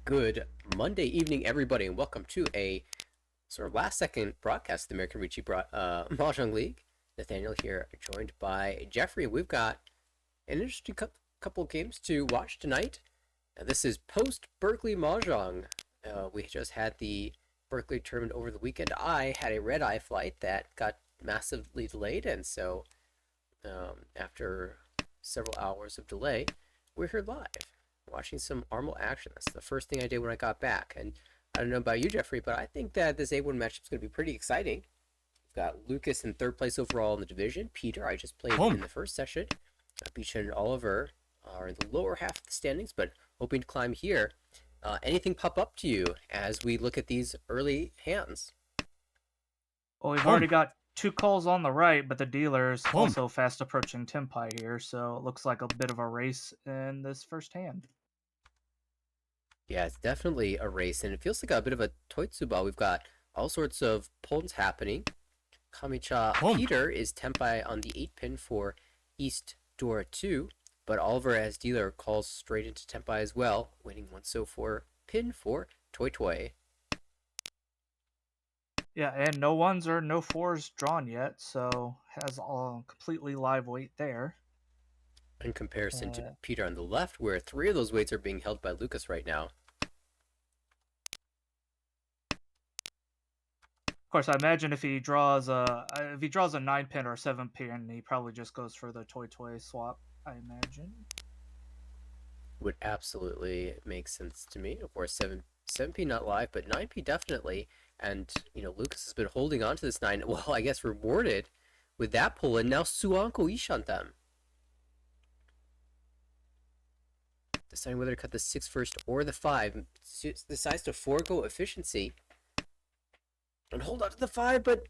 Good Monday evening, everybody, and welcome to a sort of last-second broadcast of the American Ricci Mahjong League. Nathaniel here, joined by Jeffrey. We've got an interesting couple of games to watch tonight. This is post-Berkeley Mahjong. We just had the Berkeley tournament over the weekend. I had a red-eye flight that got massively delayed, and so after several hours of delay, we're here live watching some Armel action. That's the first thing I did when I got back. And I don't know about you, Jeffrey, but I think that this A1 matchup is going to be pretty exciting. We've got Lucas in third place overall in the division. Peter, I just played in the first session. Beach and Oliver are in the lower half of the standings, but hoping to climb here. Anything pop up to you as we look at these early hands? Well, we've already got two calls on the right, but the dealer's also fast approaching Tempai here, so it looks like a bit of a race in this first hand. Yeah, it's definitely a race, and it feels like a bit of a Toitsuba. We've got all sorts of pawns happening. Kamicha Peter is Tempai on the 8-pin for East Dora 2, but Oliver as dealer calls straight into Tempai as well, winning 1-4 pin for Toi Toi. Yeah, and no ones or no fours drawn yet, so has a completely live weight there. In comparison to Peter on the left, where 3 of those weights are being held by Lucas right now. Of course, I imagine if he draws a 9-pin or a 7-pin, he probably just goes for the Toi Toi swap, I imagine. Would absolutely make sense to me. Of course, 7P not live, but 9P definitely. And, Lucas has been holding on to this 9, well, I guess rewarded with that pull, and now Suanko Ishantam. Deciding whether to cut the 6 first or the 5. Decides to forego efficiency and hold on to the 5, but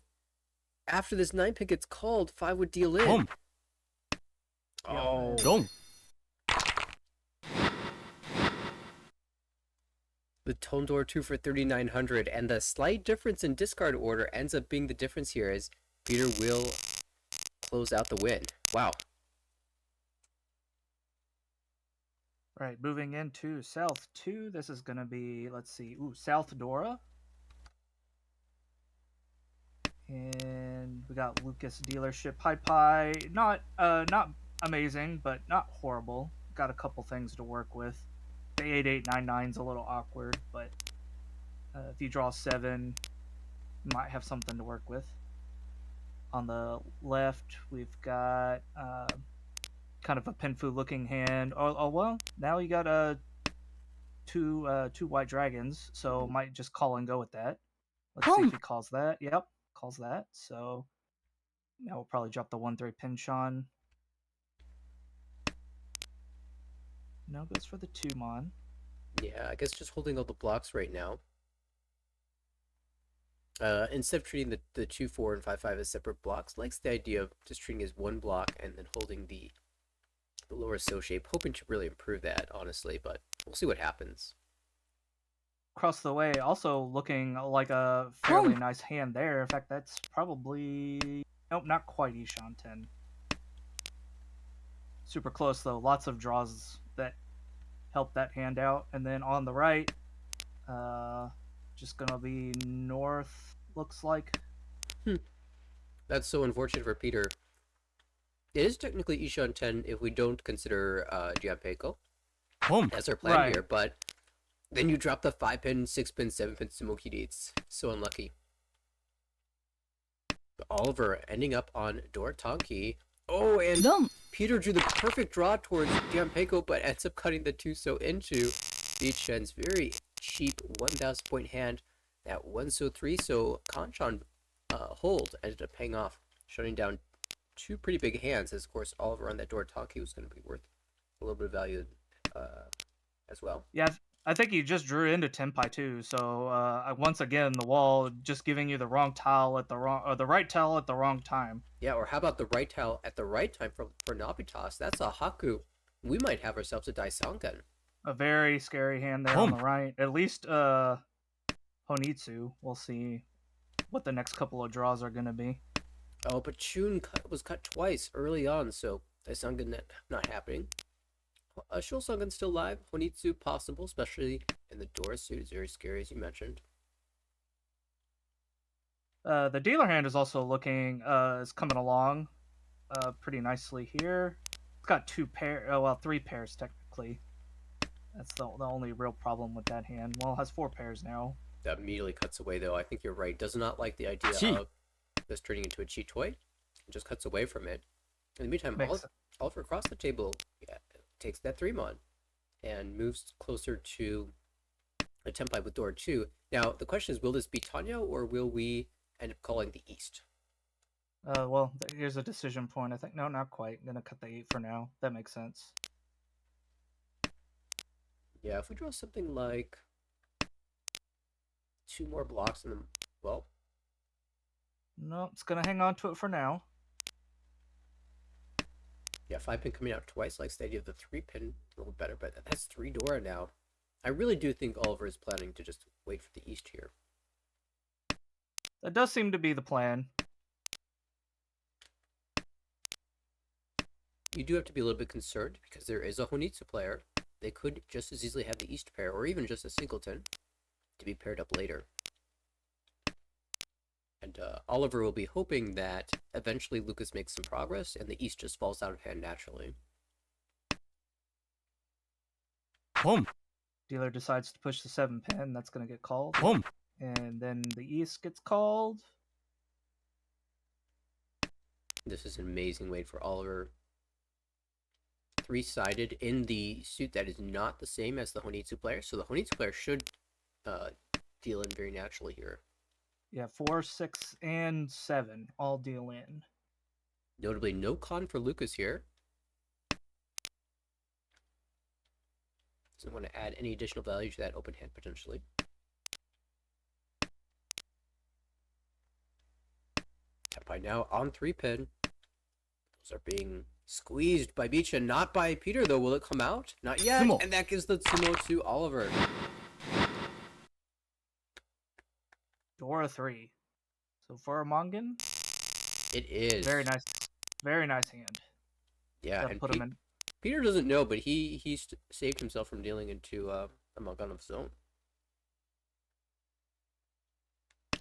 after this 9 pick gets called, 5 would deal in. Oh. The Tondor 2 for 3,900, and the slight difference in discard order ends up being the difference here as Peter will close out the win. Wow. Right, moving into South 2, this is going to be, let's see, South Dora. And we got Lucas Dealership Pi. Not amazing, but not horrible. Got a couple things to work with. The 8899 is a little awkward, but if you draw 7, you might have something to work with. On the left, we've got kind of a Pinfu looking hand. Oh well, now you got two white dragons, so might just call and go with that. Let's see if he calls that. Yep, calls that. So now we'll probably drop the 1-3 Pinchon. No, goes for the 2-mon. Yeah, I guess just holding all the blocks right now. Instead of treating the 2-4 and 5-5 as separate blocks, likes the idea of just treating as one block and then holding the lower so shape, hoping to really improve that, honestly, but we'll see what happens. Across the way, also looking like a fairly nice hand there. In fact, that's probably... Nope, not quite Ishan 10. Super close, though. Lots of draws that help that hand out. And then on the right, just going to be north, looks like. That's so unfortunate for Peter. It is technically Ishan 10 if we don't consider Gianpeico as our plan here, but then you drop the 5-pin, 6-pin, 7-pin Sumokiri. It's so unlucky. But Oliver ending up on Dortanki. Oh, and Peter drew the perfect draw towards Gianpeico, but ends up cutting the 2-so into Beichen's very cheap 1,000 point hand. That 1-so 3-so Kanchan hold ended up paying off, shutting down 2 pretty big hands, as of course Oliver on that Dortanki was going to be worth a little bit of value as well. Yeah, I think he just drew into Tempai too. So once again, the wall just giving you the wrong tile at the right tile at the wrong time. Yeah, or how about the right tile at the right time for Nabitas? That's a Haku. We might have ourselves a Daisangan. A very scary hand there on the right. At least Honitsu. We'll see what the next couple of draws are going to be. Oh, but Chun was cut twice early on, so Daisangan not happening. Shulsangan still live. Honitsu possible, especially in the Dora suit. Is very scary, as you mentioned. The dealer hand is also looking is coming along pretty nicely here. It's got three pairs technically. That's the only real problem with that hand. Well, it has four pairs now. That immediately cuts away, though. I think you're right. Does not like the idea of this turning into a cheat toy. It just cuts away from it. In the meantime, Makes Oliver across the table takes that 3-mon and moves closer to a template with Dora 2. Now, the question is, will this be Tanya, or will we end up calling the East? Well, here's a decision point. I think no, not quite. I'm gonna cut the 8 for now. That makes sense. Yeah, if we draw something like 2 more blocks in the well, No, it's gonna hang on to it for now. yeah, 5-pin coming out twice likes the idea of the 3-pin a little better, but that's 3 Dora now. I really do think Oliver is planning to just wait for the East here. That does seem to be the plan. You do have to be a little bit concerned because there is a Honitsu player. They could just as easily have the East pair, or even just a singleton, to be paired up later. And Oliver will be hoping that eventually Lucas makes some progress and the East just falls out of hand naturally. Boom. Dealer decides to push the 7-pin. That's gonna get called. Boom. And then the East gets called. This is an amazing weight for Oliver. 3-sided in the suit that is not the same as the Honitsu player, so the Honitsu player should deal in very naturally here. Yeah, 4, 6, and 7 all deal in. Notably, no con for Lucas here. Doesn't want to add any additional value to that open hand potentially. By now on 3-pin. Those are being squeezed by Beecha, not by Peter though. Will it come out? Not yet. Sumo. And that gives the sumo to Oliver. Dora 3. So for a Mangan, It is. very nice hand. Yeah, Gotta and put him in. Peter doesn't know, but he saved himself from dealing into a Mangan of his own.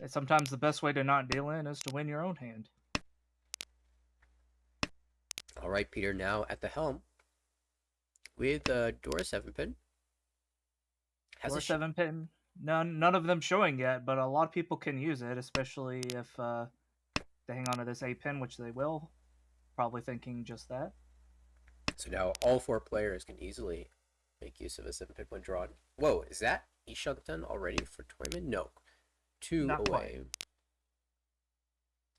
Sometimes the best way to not deal in is to win your own hand. All right, Peter now at the helm with Dora 7-pin. Dora 7-pin. None of them showing yet, but a lot of people can use it, especially if they hang on to this 8-pin, which they will. Probably thinking just that. So now all 4 players can easily make use of a 7-pin when drawn. Whoa, is that Ishantan already for Toyman? No. 2 Not away. quite.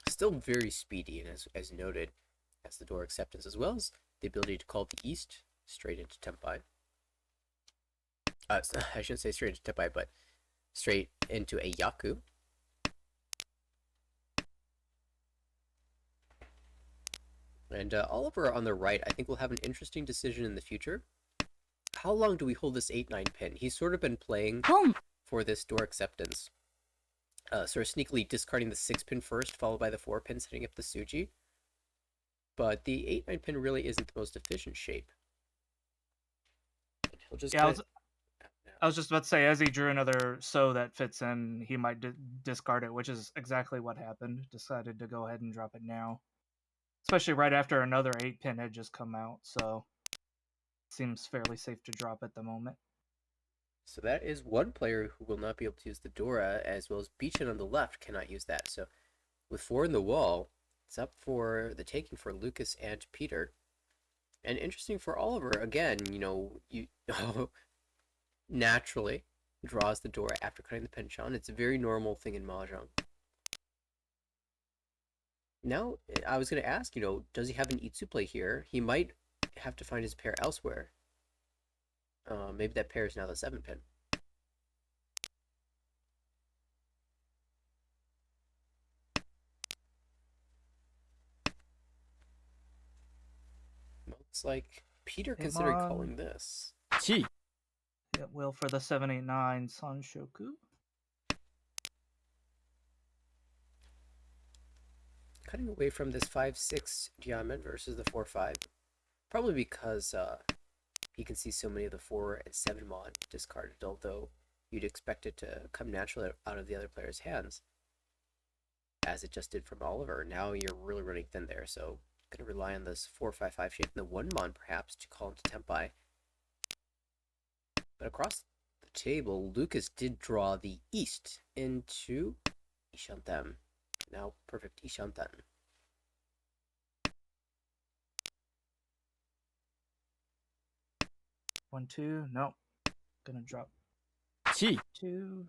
Still very speedy, and as noted, has the Dora acceptance as well as the ability to call the East straight into Tempai. I shouldn't say straight into Tempai, but straight into a Yaku. And Oliver on the right, I think will have an interesting decision in the future. How long do we hold this 8-9 pin? He's sort of been playing for this door acceptance. Sort of sneakily discarding the 6-pin first, followed by the 4-pin, setting up the Suji. But the 8-9 pin really isn't the most efficient shape. And he'll just I was just about to say, as he drew another so that fits in, he might discard it, which is exactly what happened. Decided to go ahead and drop it now. Especially right after another 8-pin had just come out, so seems fairly safe to drop at the moment. So that is one player who will not be able to use the Dora, as well as Beechin on the left cannot use that. So with 4 in the wall, it's up for the taking for Lucas and Peter. And interesting for Oliver, again, you naturally draws the Dora after cutting the penchant. It's a very normal thing in Mahjong. Now, I was going to ask, does he have an Itsu play here? He might have to find his pair elsewhere. Maybe that pair is now the 7-pin. Looks like Peter considered calling this. Chi. It will for the 789 Sanshoku. Cutting away from this 5-6 Diamond versus the 4-5. Probably because you can see so many of the 4 and 7 mon discarded, although you'd expect it to come naturally out of the other player's hands, as it just did from Oliver. Now you're really running thin there, so going to rely on this 4/5/5 shape and the 1 mon perhaps to call into Tempai. But across the table, Lucas did draw the East into Ishanten. Now perfect Ishanten. 1, 2. Nope. Gonna drop 七 2.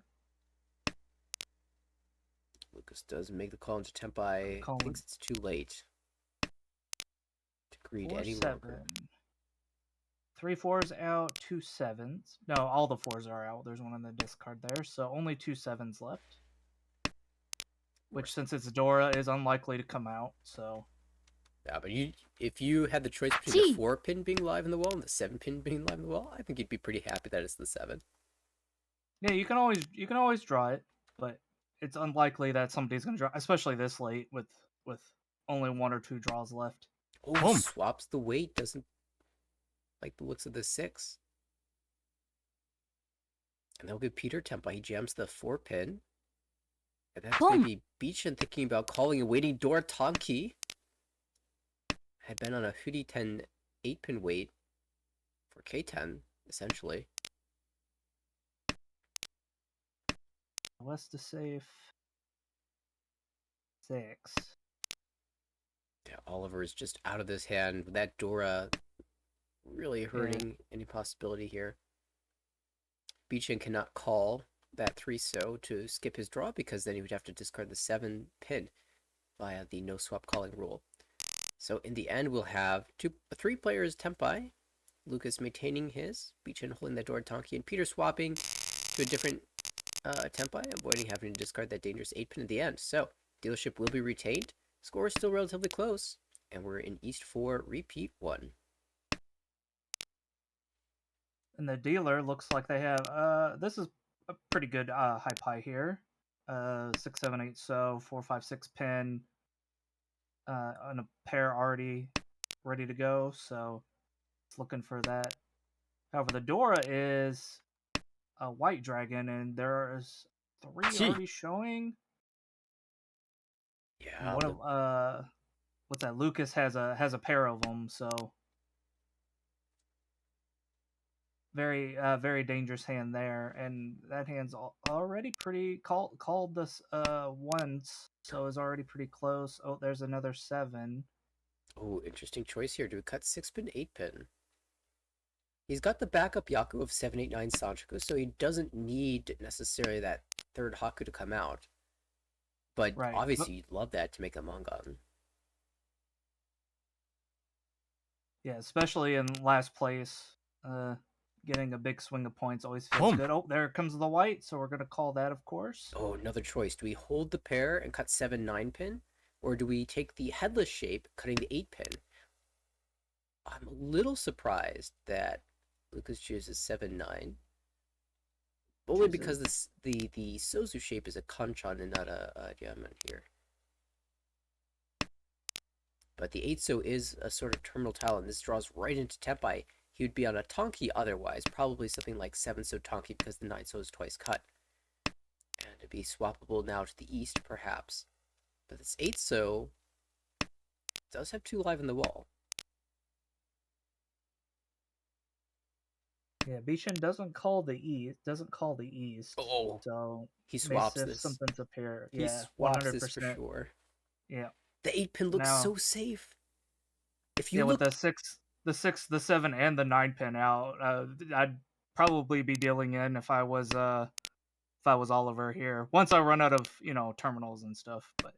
Lucas does make the call into Tempai. Call Thinks it's too late to greed 4, any 7. longer. 3 4s out, 2 7s. No, all the 4s are out. There's one in the discard there, so only 2 7s left. Which, since it's Dora, is unlikely to come out. So Yeah, but if you had the choice between the 4 pin being live in the wall and the 7 pin being live in the wall, I think you'd be pretty happy that it's the 7. yeah, you can always draw it, but it's unlikely that somebody's gonna draw, especially this late with only 1 or 2 draws left. Oh, Boom. swaps the weight. Doesn't like the looks of the 6. And that'll give Peter Tempai. He jams the 4 pin. And that's Boom. maybe Beechin thinking about calling and waiting. Dora Tonki had been on a Hoodie 10 8 pin wait for K10, essentially. West to safe. 6. Yeah, Oliver is just out of this hand. That Dora really hurting any possibility here. Beechin cannot call that 3-so to skip his draw because then he would have to discard the 7 pin via the no swap calling rule. So in the end, we'll have 3 players Tempai, Lucas maintaining his, Beechin holding that Dora Tonki, and Peter swapping to a different Tempai, avoiding having to discard that dangerous 8 pin at the end. So dealership will be retained. Score is still relatively close, and we're in East 4, repeat 1. And the dealer looks like they have this is a pretty good high pie here. 6 7 8 so 4 5 6 pin on a pair already ready to go, so it's looking for that. However, the Dora is a white dragon, and there's 3 Gee. already showing. Yeah, One of what's that? Lucas has a pair of them, so very dangerous hand there, and that hand's already pretty called this once, so is already pretty close. Oh, there's another 7. oh, interesting choice here. Do we cut 6 pin, 8 pin? He's got the backup Yaku of 789 Sanchoku, so he doesn't need necessarily that third Haku to come out. But Right. obviously, you'd love that to make a Mangan. Yeah, especially in last place, getting a big swing of points always feels Boom. good. Oh, there comes the white, so we're gonna call that, of course. Oh, another choice. Do we hold the pair and cut 7 9 pin? Or do we take the headless shape, cutting the 8 pin? I'm a little surprised that Lucas chooses 7 9. Only because the Sozu shape is a Kanchan and not a diamond here. But the 8-so is a sort of terminal tile, and this draws right into Tempai. He would be on a Tonki otherwise, probably something like 7-so Tonki because the 9-so is twice cut. And it'd be swappable now to the east, perhaps. But this 8-so does have 2 live in the wall. Yeah, Beechin doesn't call the east. Oh, So he swaps if this. something's up here. He Yeah, swaps 100%. this for sure. Yeah. The 8 pin looks Now- so safe. If you Yeah, look with the 6, the 7, and the 9 pin out, I'd probably be dealing in if I was Oliver here. Once I run out of terminals and stuff, but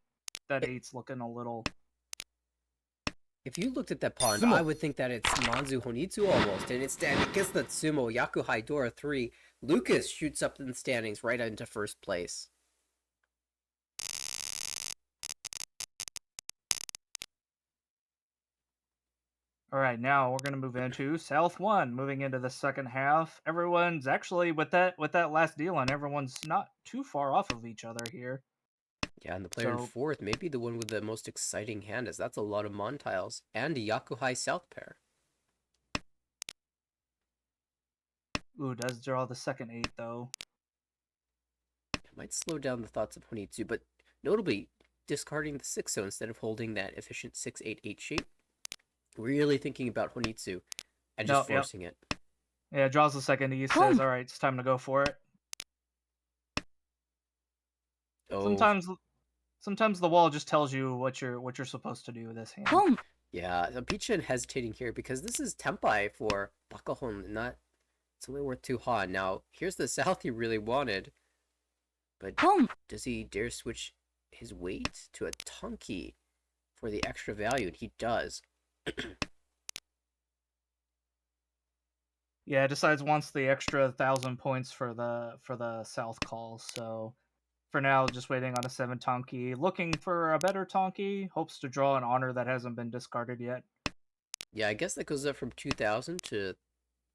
that 8's looking a little. If you looked at that pond, Sumo. I would think that it's Manzu Honitsu almost, and instead it gets that Sumo Yakuhai Dora 3. Lucas shoots up in the standings right into first place. All right, now we're gonna move into South 1. Moving into the second half, everyone's actually with that last deal on. Everyone's not too far off of each other here. Yeah, and the player in So- fourth may be the one with the most exciting hand, as that's a lot of Mon tiles and a Yakuhai South pair. Ooh, does draw the second 8 though. It might slow down the thoughts of Honitsu, but notably, discarding the 6 so instead of holding that efficient 6-8-8 shape, really thinking about Honitsu and just No, yep. forcing it. Yeah, draws the second. He says, "All right, it's time to go for it." Oh, Sometimes the wall just tells you what you're supposed to do with this hand. yeah. Bichin hesitating here because this is Tempai for Bakahon, not it's only worth 2 Han. Now, here's the south he really wanted, but does he dare switch his weight to a Tonki for the extra value? And he does. Yeah, decides wants the extra 1,000 points for the south call. So for now, just waiting on a 7 Tonki, looking for a better Tonki. Hopes to draw an honor that hasn't been discarded yet. Yeah, I guess that goes up from 2,000 to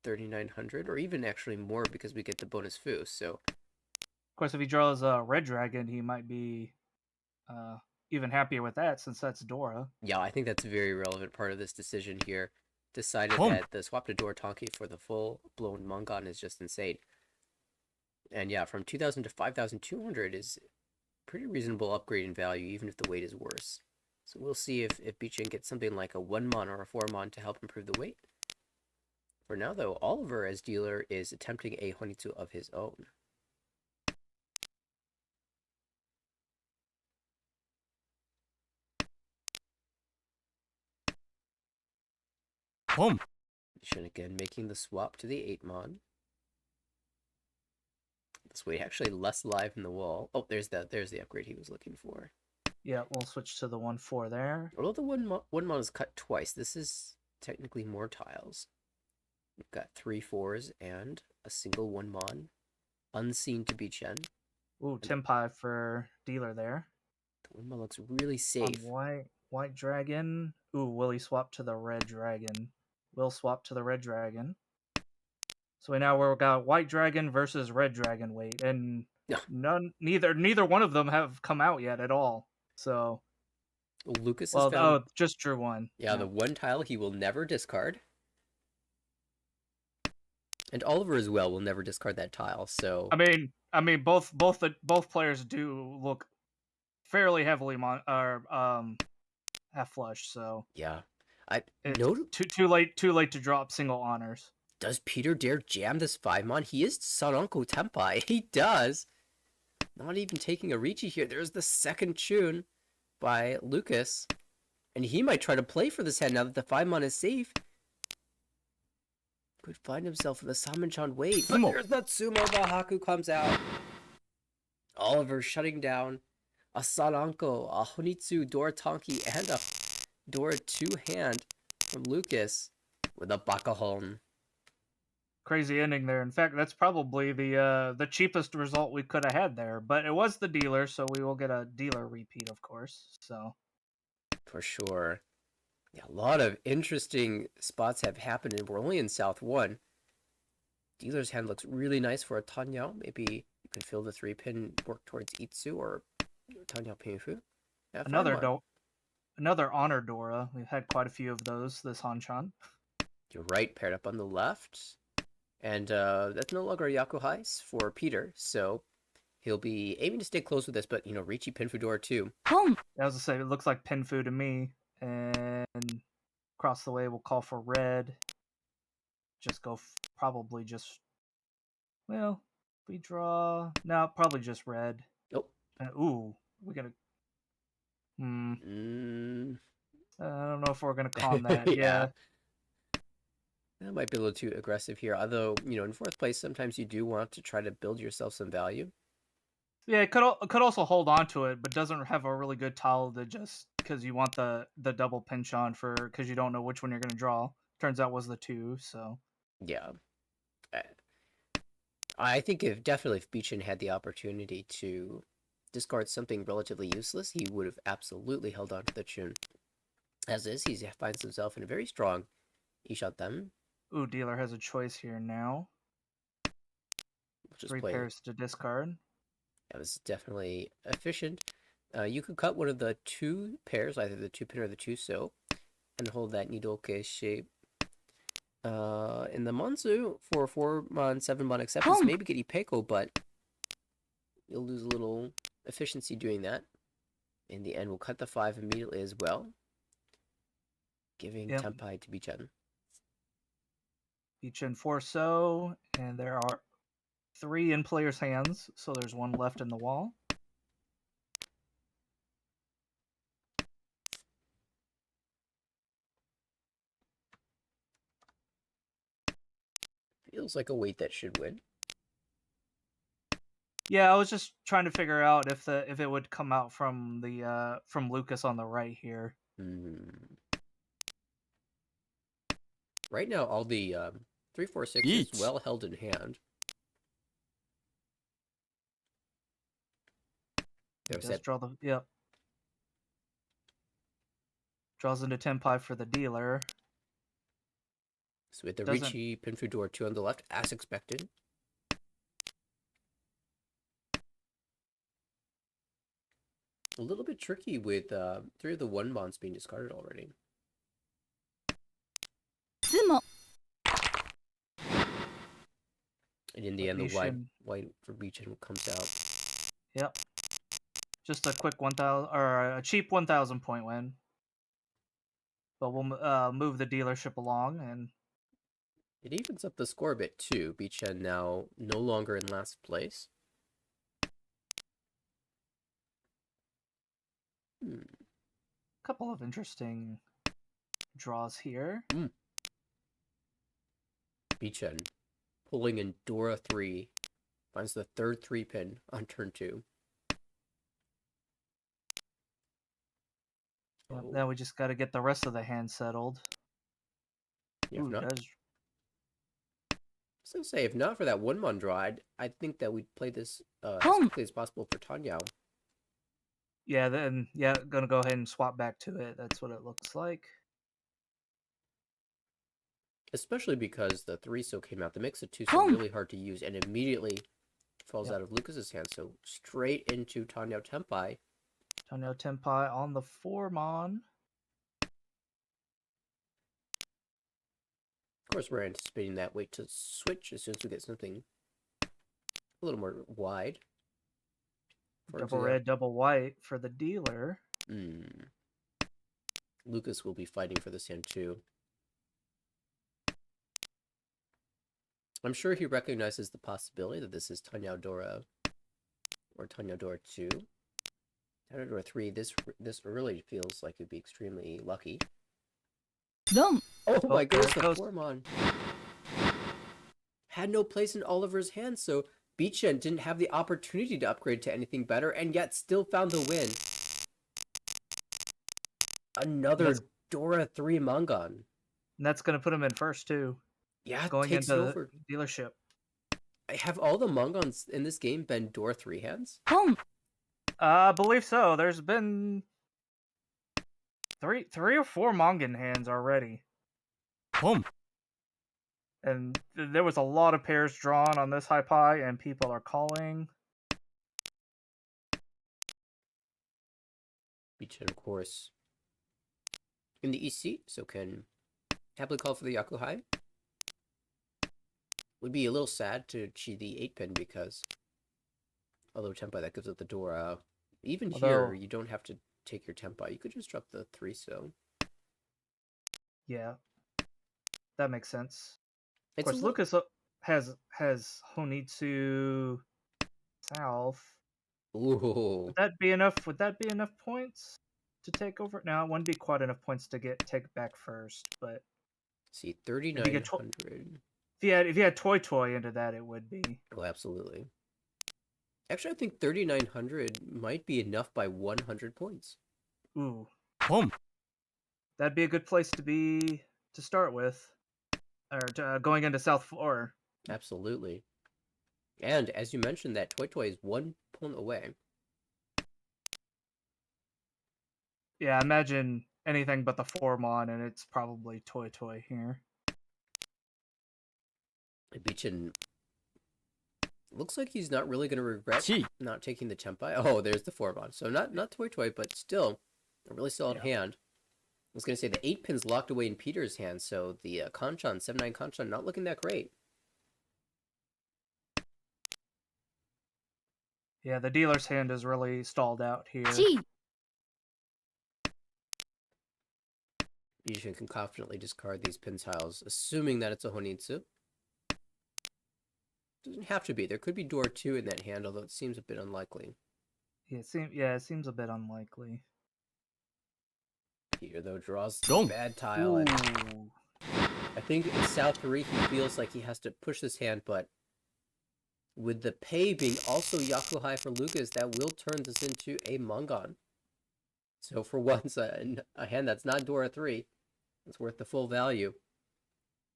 3,900, or even actually more because we get the bonus foo. So, Of course, if he draws a red dragon, he might be even happier with that since that's Dora. yeah, I think that's a very relevant part of this decision here. Decided Boom. that the swap to door Tonki for the full blown Mangan is just insane. And yeah, from 2,000 to 5,200 is pretty reasonable upgrade in value, even if the weight is worse. So we'll see if Bichin gets something like a 1 mon or a 4 mon to help improve the weight. For now, though, Oliver as dealer is attempting a Honitsu of his own. Boom. Bichin again making the swap to the 8 mon. This way, actually less live in the wall. Oh, there's the upgrade he was looking for. Yeah, we'll switch to the 1/4 there. Although the one mon is cut twice, this is technically more tiles. We've got 3 4s and a single 1 mon, unseen to Bichin. Ooh, Tempai for dealer there. The 1 mon looks really safe. On white dragon. Ooh, will he swap to the red dragon? Will swap to the red dragon. So we've got white dragon versus red dragon weight, and Yeah. neither one of them have come out yet at all. So Lucas has found. Just drew one. Yeah, the 1 tile he will never discard. And Oliver as well will never discard that tile. So I mean, both players do look fairly heavily half flush. So yeah, too late to drop single honors. Does Peter dare jam this 5 mon? He is Saranko Tempai. He does. Not even taking a Ricci here. There's the second tune by Lucas. And he might try to play for this hand now that the 5 mon is safe. Could find himself with a Samanchan wait. But there's that Sumo Bahaku comes out. Oliver shutting down a Saranko, a Honitsu, Dora Tonki, and a Dora 2 hand from Lucas with a Bakahon. Crazy ending there. In fact, that's probably the cheapest result we could have had there. But it was the dealer, so we will get a dealer repeat, of course. So for sure. Yeah, a lot of interesting spots have happened, and we're only in South 1. Dealer's hand looks really nice for a Tanyao. Maybe you can fill the 3-pin, work towards Itsu or Tanyao Pinfu. Yeah, another honor Dora. We've had quite a few of those this Hanchan. You're right, paired up on the left. And that's no longer a Yakuhais for Peter, so he'll be aiming to stay close with this, but, Ricci Pinfudora too. I was to say, it looks like Pinfu to me. And across the way, we'll call for red. Just go, probably just, well, we draw, no, probably just red. Nope. Ooh, we gotta, I don't know if we're gonna con that. Yeah. That might be a little too aggressive here. Although, in 4th place, sometimes you do want to try to build yourself some value. Yeah, it could also hold on to it, but doesn't have a really good tile to just because you want the double pinch on for because you don't know which one you're gonna draw. Turns out was the 2, so yeah. I think if Bichin had the opportunity to discard something relatively useless, he would have absolutely held on to the tune. As is, he finds himself in a very strong Ishatem. Ooh, dealer has a choice here now. Just 3 pairs to discard. That was definitely efficient. You could cut one of the 2 pairs, either the 2-pin or the 2-so, and hold that Nidoke shape. In the Monzu for 4-mon, 7-mon acceptance, maybe get Ipeko, but you'll lose a little efficiency doing that. In the end, we'll cut the 5 immediately as well, giving Yep. Tempai to Bichen. Each in 4-so, and there are 3 in players' hands, so there's 1 left in the wall. Feels like a weight that should win. Yeah, I was just trying to figure out if it would come out from the from Lucas on the right here. Right now, all the 3, 4, 6 is Each. well held in hand. He There's does that. draw the draws into Tempai for the dealer. So with the Doesn't- Ricci Pinfudor 2 on the left, as expected. A little bit tricky with 3 of the 1-mons being discarded already. And in the end, the white for Bichen comes out. Yep. Just a quick 1,000 or a cheap 1,000 point win. But we'll move the dealership along, and It evens up the score a bit too. Bichen now no longer in last place. a couple of interesting draws here. Bichen pulling in Dora 3, finds the third 3-pin on turn 2. Yep, now we just got to get the rest of the hand settled. Yeah, if Ooh, not, does so say if not for that 1-mon draw, I think that we'd play this as quickly as possible for Tanyao. yeah, then gonna go ahead and swap back to it. That's what it looks like. Especially because the 3 so came out. The mix of 2 so really hard to use and immediately falls out of Lucas's hand. So straight into Tanyao Tempai. Tanyao Tempai on the 4-mon. Of course, we're anticipating that weight to switch as soon as we get something a little more wide. Double red, double white for the dealer. Lucas will be fighting for this hand too. I'm sure he recognizes the possibility that this is Tanyao Dora or Tanyao Dora 2. Tanyao Dora 3, this really feels like it'd be extremely lucky. Oh my goodness, the 4-mon had no place in Oliver's hands, so Bichen didn't have the opportunity to upgrade to anything better, and yet still found the win. Another Dora 3 Mangan. And that's going to put him in first, too. Yeah, going takes into over. The dealership. Have all the Mangans in this game been Dora 3 hands? I believe so. There's been three or 4 Mangan hands already. And there was a lot of pairs drawn on this high pie, and people are calling. Bichen, of course, in the EC, so can happily call for the Yakuhai. Would be a little sad to cheat the 8-pin because, although Tempai that gives up the door, even here you don't have to take your Tempai. You could just drop the 3 so. Yeah, that makes sense. Of It's course, Lucas has Honitsu South. Ooh. Would that be enough? Would that be enough points to take over? Now, it wouldn't be quite enough points to take back first, but see, 3,900. If you had Toy into that, it would be. Oh, absolutely. Actually, I think 3,900 might be enough by 100 points. Ooh. That'd be a good place to start with, or going into South Floor. Absolutely. And as you mentioned, that Toy is 1 point away. Yeah, imagine anything but the 4-mon, and it's probably Toy here. Bichen looks like he's not really going to regret not taking the Tempai. Oh, there's the 4-mon. So not Toy, but still a really solid hand. was going to say the 8 pin's locked away in Peter's hand, so the Kanchan, 7-9 Kanchan, not looking that great. Yeah, the dealer's hand is really stalled out here. Bishan can confidently discard these pin tiles, assuming that it's a Honitsu. Doesn't have to be. There could be door 2 in that hand, although it seems a bit unlikely. Yeah, it seems a bit unlikely. Peter, though, draws Don't. bad tile. And Ooh. I think in South 3, he feels like he has to push this hand, but with the pay being also Yakuhai for Lucas, that will turn this into a Mangan. So for once, a hand that's not Dora 3, it's worth the full value.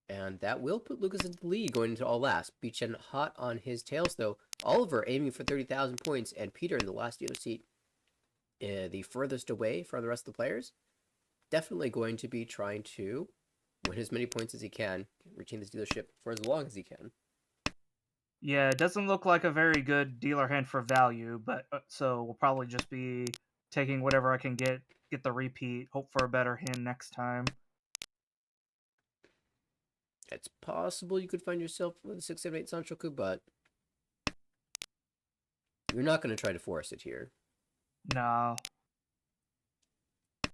And that will put Lucas into the lead going into all last. Bichen hot on his tails, though. Oliver aiming for 30,000 points, and Peter in the last dealer seat, the furthest away from the rest of the players. Definitely going to be trying to win as many points as he can, retain this dealership for as long as he can. Yeah, it doesn't look like a very good dealer hand for value, but so we'll probably just be taking whatever I can get the repeat, hope for a better hand next time. It's possible you could find yourself with a 6, 7, 8 Sanchoku, but you're not going to try to force it here. No.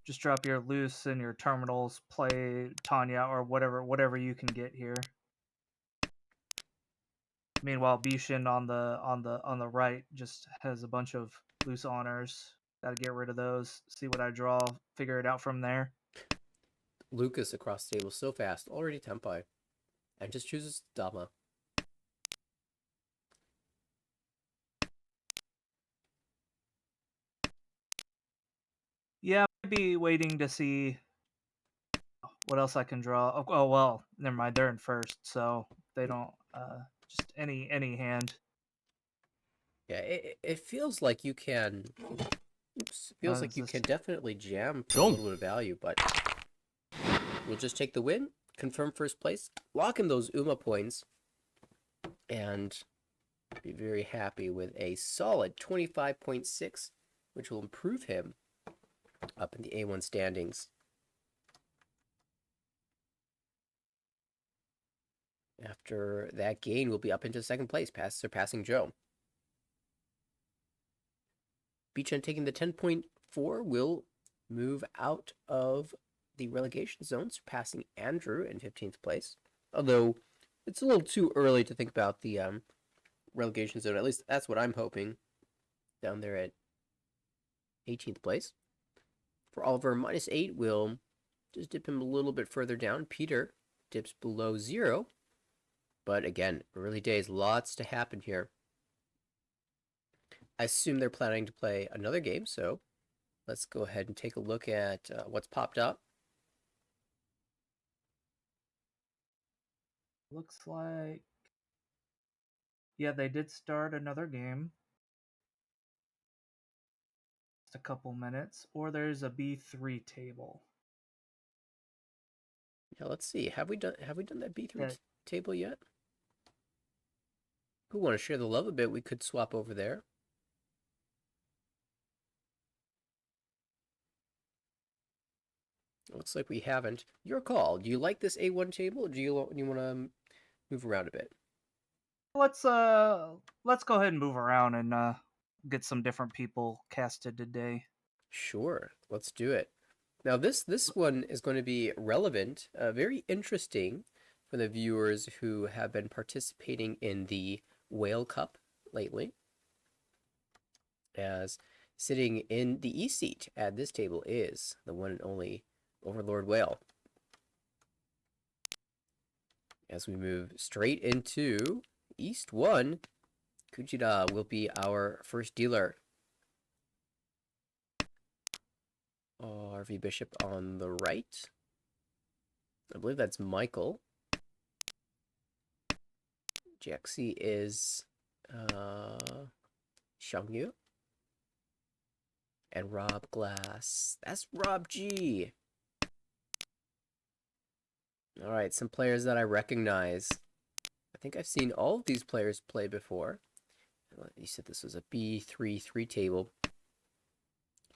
Just drop your loose and your terminals, play Tanya or whatever you can get here. Meanwhile, Bishin on the right just has a bunch of loose honors. Got to get rid of those. See what I draw. Figure it out from there. Lucas across the table so fast, already Tempai, and just chooses Dama. Yeah, I'd be waiting to see what else I can draw. Oh well, never mind. They're in first, so they don't. Just any hand. Yeah, it feels like you can. Oops, it feels like you can definitely jam for a little bit of value, but we'll just take the win, confirm first place, lock in those UMA points, and be very happy with a solid 25.6, which will improve him up in the A1 standings. After that gain, we'll be up into second place, surpassing Joe. Beachan taking the 10.4 will move out of the relegation zone, surpassing Andrew in 15th place. Although it's a little too early to think about the relegation zone. At least that's what I'm hoping. Down there at 18th place. For Oliver, -8 will just dip him a little bit further down. Peter dips below 0. But again, early days, lots to happen here. I assume they're planning to play another game, so let's go ahead and take a look at what's popped up. Looks like, yeah, they did start another game. Just a couple minutes, or there's a B3 table. Yeah, let's see. Have we done that B3 Yeah. table yet? Who want to share the love a bit? We could swap over there. Looks like we haven't. Your call. Do you like this A1 table, or do you want to move around a bit? Let's go ahead and move around and get some different people casted today. Sure, let's do it. Now this one is going to be relevant, very interesting for the viewers who have been participating in the Whale Cup lately. As sitting in the E seat at this table is the one and only Overlord Whale. As we move straight into East 1, Kuchida will be our first dealer. RV Bishop on the right. I believe that's Michael. Jaxi is Shangyu. And Rob Glass. That's Rob G. Alright, some players that I recognize. I think I've seen all of these players play before. You said this was a B3 table.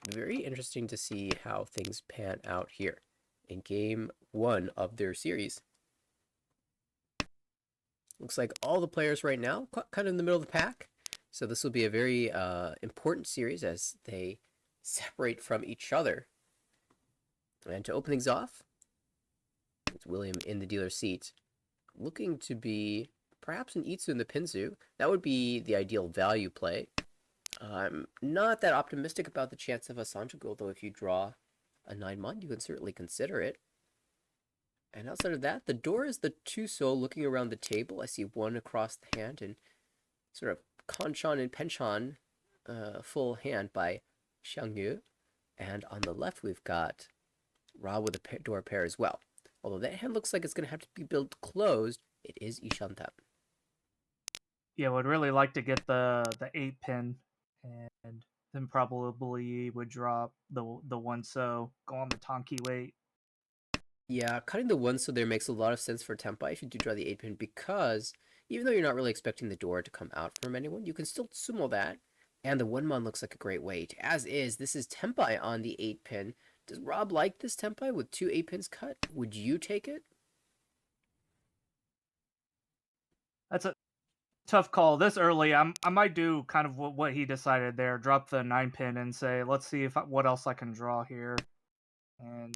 Very interesting to see how things pan out here. in game 1 of their series. Looks like all the players right now kind of in the middle of the pack. So this will be a very important series as they separate from each other. And to open things off, it's William in the dealer's seat, looking to be perhaps an Itsu in the Pinzu. That would be the ideal value play. I'm not that optimistic about the chance of a Sanchoku, although if you draw a 9-mon, you can certainly consider it. And outside of that, the door is the Tuso looking around the table. I see one across the hand and sort of Kanchan and Penchan full hand by Xiangyu. And on the left, we've got Ra with a door pair as well. Although that hand looks like it's going to have to be built closed, it is Ishantan. Yeah, would really like to get the 8-pin, and then probably would drop the 1-so, go on the Tonki weight. Yeah, cutting the 1-so there makes a lot of sense for Tempai if you do draw the 8-pin, because even though you're not really expecting the door to come out from anyone, you can still sumo that, and the 1-mon looks like a great weight. As is, this is Tempai on the 8-pin. Does Rob like this Tempai with 2 8-pins cut? Would you take it? That's a tough call. This early, I might do kind of what he decided there. Drop the 9-pin and say, let's see what else I can draw here. And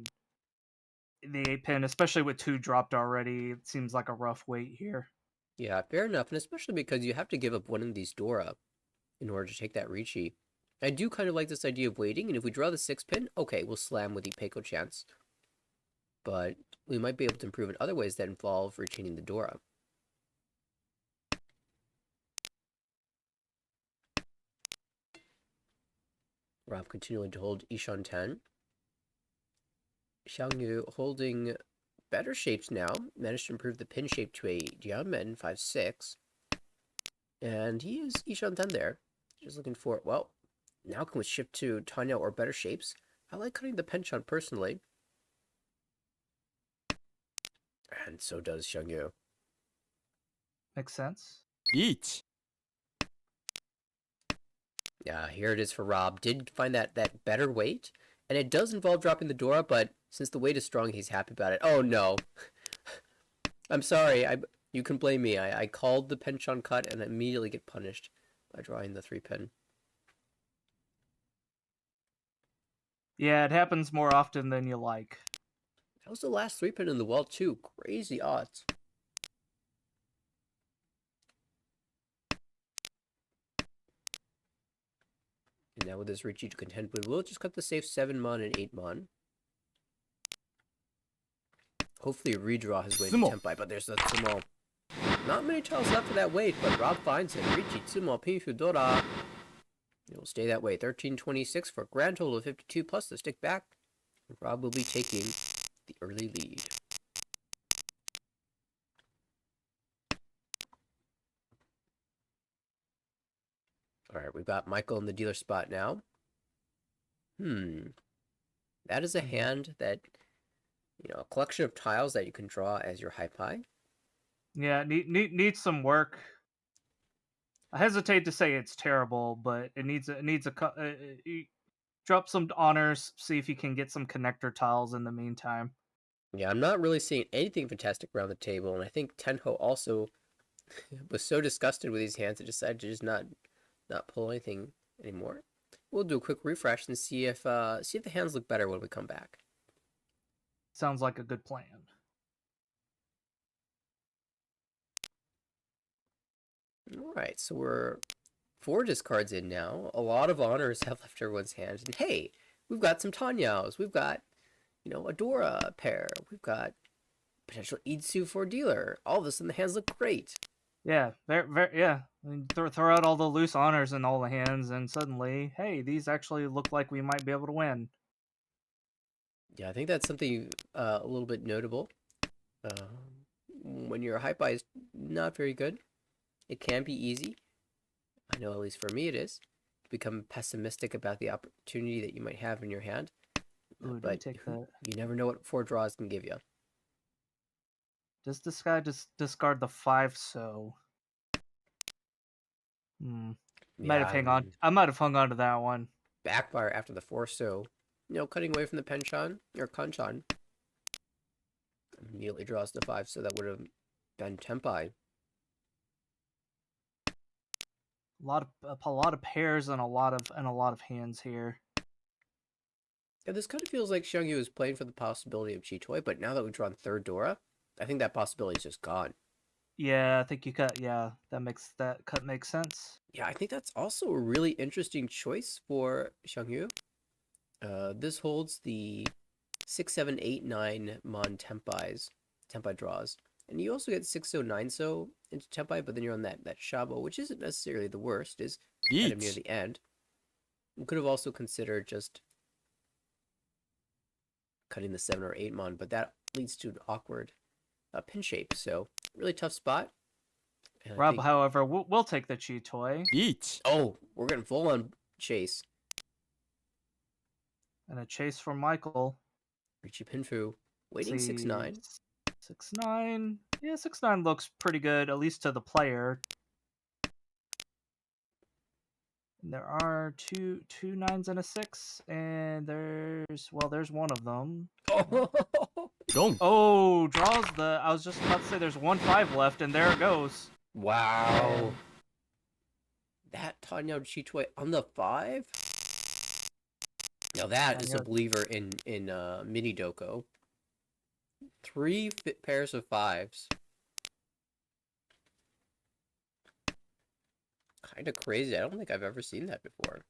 the 8-pin, especially with 2 dropped already, it seems like a rough weight here. Yeah, fair enough, and especially because you have to give up one of these Dora in order to take that Ricci. I do kind of like this idea of waiting, and if we draw the 6-pin, okay, we'll slam with the Peiko chance. But we might be able to improve in other ways that involve retaining the Dora. Rob continuing to hold Ishan 10. Xiangyu holding better shapes now. Managed to improve the pin shape to a Jianmen 5-6. And he is Ishan 10 there. Just looking for, well, now can we shift to Tanya or better shapes? I like cutting the Penchan personally. And so does Xiangyu. Makes sense. Each. Yeah, here it is for Rob. Did find that better weight. And it does involve dropping the Dora, but since the weight is strong, he's happy about it. Oh, no. I'm sorry. You can blame me. I called the Penchan cut and immediately get punished by drawing the 3-pin. Yeah, it happens more often than you like. That was the last 3-pin in the wall, too. Crazy odds. And now with this Ricci to contend with, we'll just cut the safe 7-mon and 8-mon. Hopefully a redraw his way to Sumo. Tempai, but there's the Tsumo. Not many tiles left for that weight, but Rob finds it. Ricci, Tsumo, Pinfu, Dora. It will stay that way. 13-26 for a grand total of 52 plus the stick back. Rob will be taking the early lead. Alright, we've got Michael in the dealer spot now. That is a hand that, a collection of tiles that you can draw as your high pie. Yeah, needs some work. I hesitate to say it's terrible, but it needs drop some honors. See if you can get some connector tiles in the meantime. Yeah, I'm not really seeing anything fantastic around the table, and I think Tenho also was so disgusted with these hands that decided to just not pull anything anymore. We'll do a quick refresh and see if the hands look better when we come back. Sounds like a good plan. All right, so we're 4 discards in now. A lot of honors have left everyone's hands, and hey, we've got some Tanyaos. We've got, a Dora pair. We've got potential Idsu for dealer. All of a sudden, the hands look great. Yeah, yeah. I mean, throw out all the loose honors in all the hands, and suddenly, hey, these actually look like we might be able to win. Yeah, I think that's something a little bit notable. When your high buy is not very good, it can be easy. I know at least for me it is to become pessimistic about the opportunity that you might have in your hand. Ooh, But take that. you never know what 4 draws can give you. Does this guy just discard the 5-so? Might have hung on. I might have hung on to that one. Backfire after the 4-so. Cutting away from the Penchan or Kanchan. Immediately draws the 5, so that would have been Tempai. A lot of pairs and a lot of hands here. Yeah, this kind of feels like Xiangyu is playing for the possibility of Chitoi, but now that we've drawn third Dora, I think that possibility is just gone. Yeah, I think you cut. Yeah, that cut makes sense. Yeah, I think that's also a really interesting choice for Xiangyu. This holds the 6, 7, 8, 9 Mon Tempai draws. And you also get 6 so 9 so into Tempai, but then you're on that Shabo, which isn't necessarily the worst, is kind of near Eat. the end. We could have also considered just cutting the 7 or 8 Mon, but that leads to an awkward pin shape. So, really tough spot. And I Rob, think, however, we'll take the Chi toy Eat. oh, we're getting full on chase. and a chase from Michael. Richie Pinfu, Let's waiting 6, see, 9. 6-9. Yeah, 6-9 looks pretty good, at least to the player. And there are two 9s and a 6, and there's one of them. Oh, Don't. Oh, draws the. I was just about to say there's 1-5 left, and there it goes. wow. That Tanya Chitoi on the 5? Now that is a Tanya- believer in mini doko. 3 pairs of 5s. Kind of crazy. I don't think I've ever seen that before.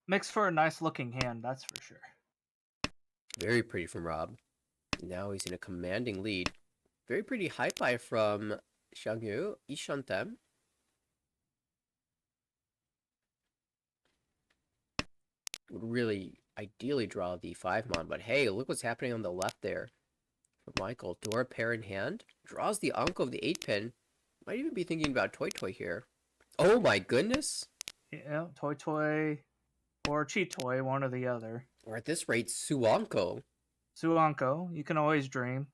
Makes for a nice looking hand, that's for sure. Very pretty from Rob. Now he's in a commanding lead. Very pretty high pie from Xiangyu, Ishantem. Would really ideally draw the 5 mon, but hey, look what's happening on the left there. For Michael, Dora pair in hand, draws the Anko of the 8 pin. Might even be thinking about Toy Toy here. Oh my goodness! Yeah, toy or Chi toy, one or the other. Or at this rate, Suanko. Suanko, you can always dream.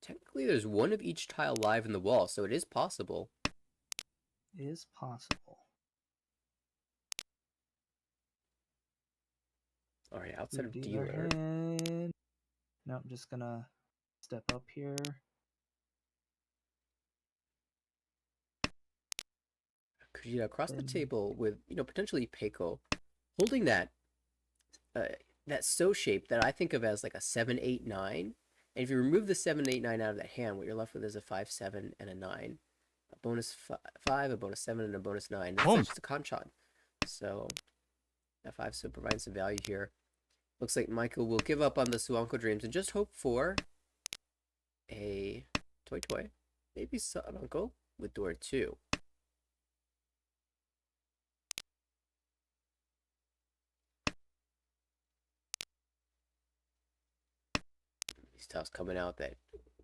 Technically, there's one of each tile live in the wall, so it is possible. Is possible. Alright, outside of Dealer dealer. hand. No, I'm just gonna step up here. Kujita across the Then- table with, potentially Peiko holding that so shape that I think of as like a 7, 8, 9. And if you remove the 7, 8, 9 out of that hand, what you're left with is a 5, 7, and a 9. A bonus 5, a bonus 7, and a bonus 9. That's Boom. just a Kanchan. So that 5 so provides some value here. Looks like Michael will give up on the Suanko dreams and just hope for a Toy Toy. Maybe Suanko with door 2. These tiles coming out that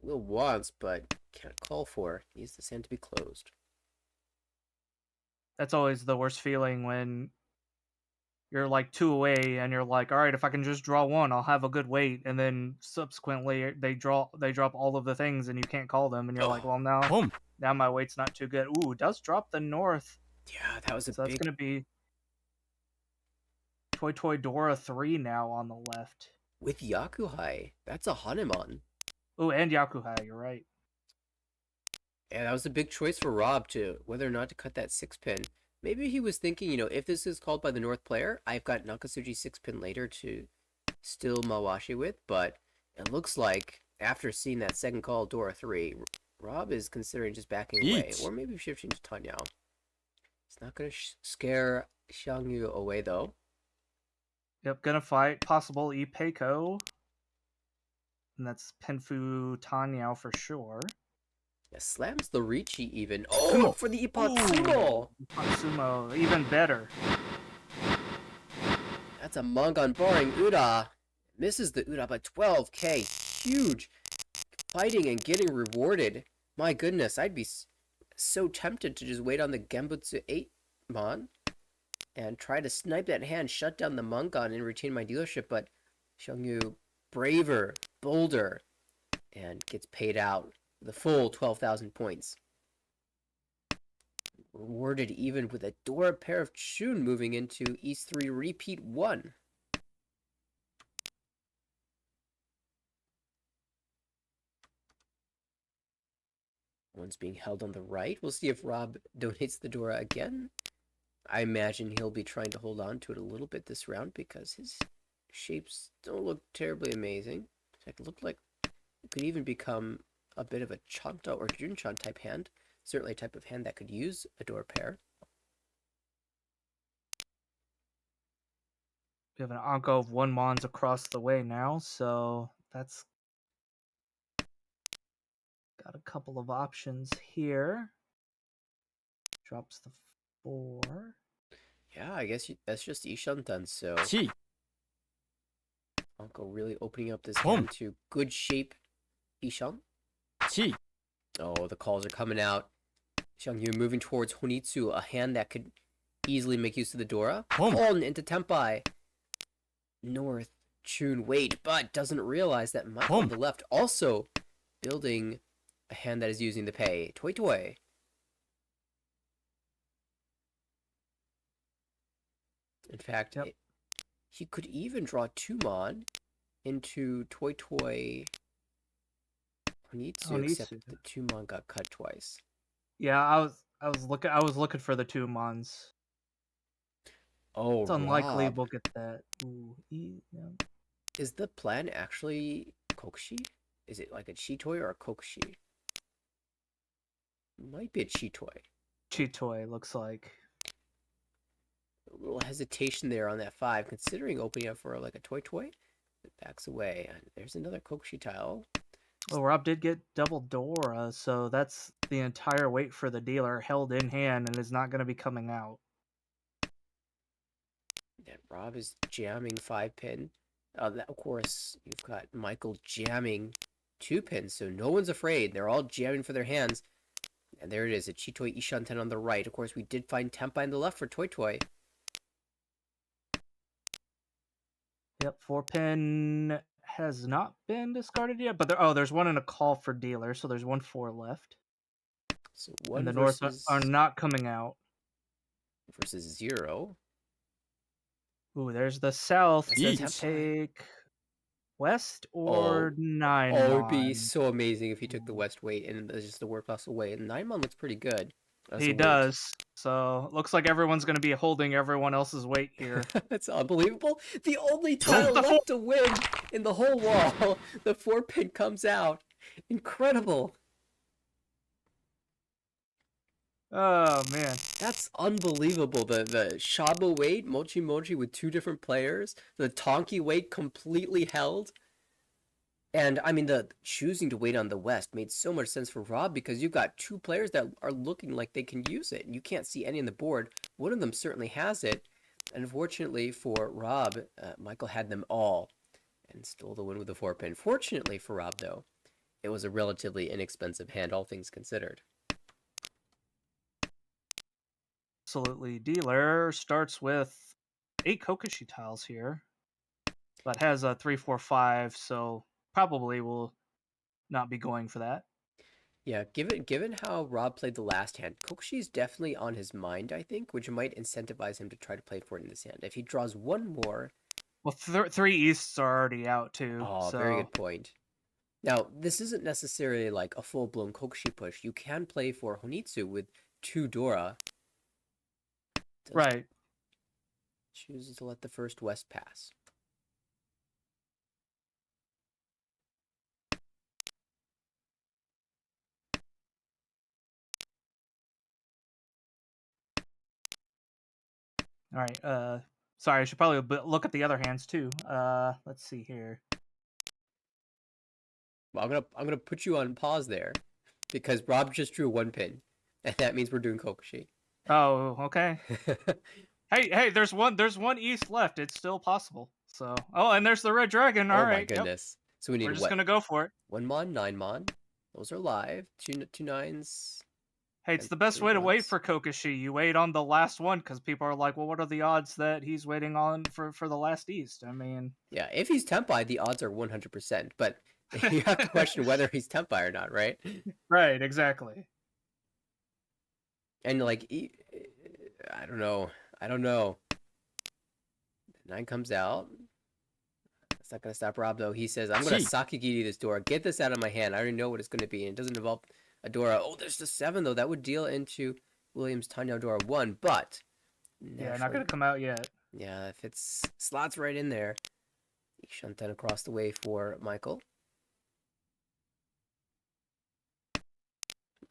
Will wants, but can't call for. Needs the sand to be closed. That's always the worst feeling when you're like 2 away and you're like, all right, if I can just draw one, I'll have a good wait. And then subsequently they drop all of the things and you can't call them. And you're like, well, Boom. now my wait's not too good. Ooh, does drop the north. Yeah, that was a So that's big... going to be Toy Dora 3 now on the left. With Yakuhai, that's a Hanuman. Ooh, and Yakuhai, you're right. Yeah, that was a big choice for Rob to whether or not to cut that 6 pin. Maybe he was thinking, if this is called by the North player, I've got Nakatsuji 6 pin later to still Mawashi with, but it looks like after seeing that second call, Dora 3, Rob is considering just backing away, Eat. or maybe shifting to Tanyao. It's not going to scare Xiangyu away, though. Yep, gonna fight possible Ipeiko. And that's Penfu Tanyao for sure. Yeah, slams the Ricci even. Oh, Sumo. for the Ipatsumo! Sumo, even better. That's a Mangan barring Uda. Misses the Uda by 12k. Huge. Fighting and getting rewarded. My goodness, I'd be so tempted to just wait on the Gembutsu 8 Mon and try to snipe that hand, shut down the Mangan, and retain my dealership, but Xiangyu, braver, bolder, and gets paid out the full 12,000 points. Rewarded even with a Dora pair of Chun moving into East 3 repeat 1. one's being held on the right. We'll see if Rob donates the Dora again. I imagine he'll be trying to hold on to it a little bit this round because his shapes don't look terribly amazing. In fact, it looked like it could even become a bit of a Chanta or Junchan type hand. Certainly a type of hand that could use a Dora pair. We have an Anko of 1 Mons across the way now, so that's got a couple of options here. Drops the 4. Yeah, I guess that's just Ishantan, so 1 Uncle really opening up this Boom. hand to good shape Ishan. 1 Oh, the calls are coming out. Xiangyu moving towards Honitsu, a hand that could easily make use of the Dora. Boom. Called into Tempai. North Chun wait, but doesn't realize that Michael on the left also building a hand that is using the pay. Toy Toy. In fact, Yep. he could even draw 2 Mon into Toy Toy Honitsu, except the 2 Mon got cut twice. Yeah, I was looking for the 2 Mons. Oh, It's unlikely Rob. we'll get that. Ooh, no. Is the plan actually Kokushi? Is it like a Chitoy or a Kokushi? Might be a Chitoy. Chitoy looks like. A little hesitation there on that 5, considering opening up for like a Toy Toy. It backs away. There's another Kokushi tile. Oh, Rob did get double Dora, so that's the entire weight for the dealer held in hand and is not going to be coming out. And Rob is jamming 5-pin. Of course, you've got Michael jamming 2-pin, so no one's afraid. They're all jamming for their hands. And there it is, a Chitoy Ishanten on the right. Of course, we did find Tempai on the left for Toy Toy. Yep, 4-pin has not been discarded yet, but there's one in a call for dealer, so there's 1-4 left. So 1 and the versus... North are not coming out. Versus 0. Ooh, there's the South That's to Tempai. take West or 9 Oh, it would be Mon. so amazing if he took the West weight and just the Warp Plus away. And 9 Mon looks pretty good. He does. So looks like everyone's going to be holding everyone else's weight here. That's unbelievable. The only tile left to win in the whole wall. The 4-pin comes out. Incredible. Oh man, That's unbelievable. The Shabo weight, Mochi Mochi with 2 different players. The Tonki weight completely held. And I mean, the choosing to wait on the West made so much sense for Rob because you've got 2 players that are looking like they can use it. You can't see any on the board. One of them certainly has it. And unfortunately for Rob, Michael had them all and stole the win with the 4-pin. Fortunately for Rob, though, it was a relatively inexpensive hand, all things considered. absolutely. Dealer starts with 8 Kokushi tiles here, but has a 3-4-5, so probably will not be going for that. Yeah, given how Rob played the last hand, Kokushi is definitely on his mind, I think, which might incentivize him to try to play for it in this hand. If he draws 1 more... Well, 3 Easts are already out too. Oh, so... very good point. Now, this isn't necessarily like a full-blown Kokushi push. You can play for Honitsu with 2 Dora. Right. Chooses to let the first West pass. All right. Sorry, I should probably look at the other hands too. Let's see here. Well, I'm gonna put you on pause there, because Rob just drew 1 pin, and that means we're doing Kokushi. Oh, okay. Hey, there's one East left. It's still possible. So, and there's the Red Dragon. All oh right. my goodness! Yep. So we need We're just what? gonna go for it. 1 Mon, 9 Mon. Those are live. Two 9s. Hey, it's the best way to wait for Kokushi. You wait on the last one because people are like, well, what are the odds that he's waiting on for the last East? I mean, yeah, if he's Tempai, the odds are 100%. But you have to question whether he's Tempai or not, right? Right, exactly. And like, I don't know. 9 comes out. It's not gonna stop Rob though. He says, "I'm gonna Sakigiri this door. Get this out of my hand. I already know what it's gonna be, and it doesn't involve Adora. Oh, there's the 7 though. That would deal into Williams, Tanya, Adora 1, but Yeah, not naturally, gonna come out yet. yeah, if it's slots right in there. Ishanten across the way for Michael.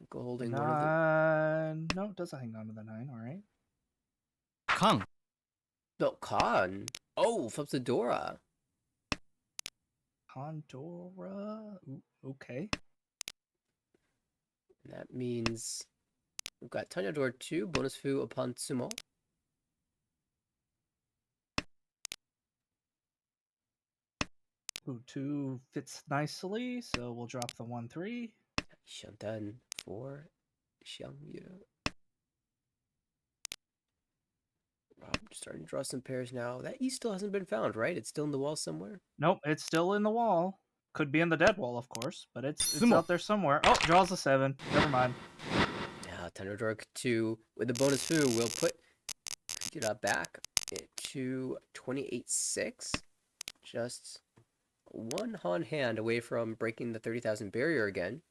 Michael holding one of the. No, it doesn't hang on to the 9. All right. Kang. No, Khan. Oh, flips Adora. Pandora. Ooh, okay. And that means we've got Tanya Adora 2, bonus fu upon Sumo. Ooh, 2 fits nicely, so we'll drop the 1-3. Ishanten for Xiangyu. Rob starting to draw some pairs now. That E still hasn't been found, right? It's still in the wall somewhere. Nope, it's still in the wall. Could be in the dead wall, of course, but it's Sumo. out there somewhere. Oh, draws a 7. Never mind. Yeah, Tanya Adora 2 with the bonus fu will put Kujira back to 28-6. Just one Han hand away from breaking the 30,000 barrier again.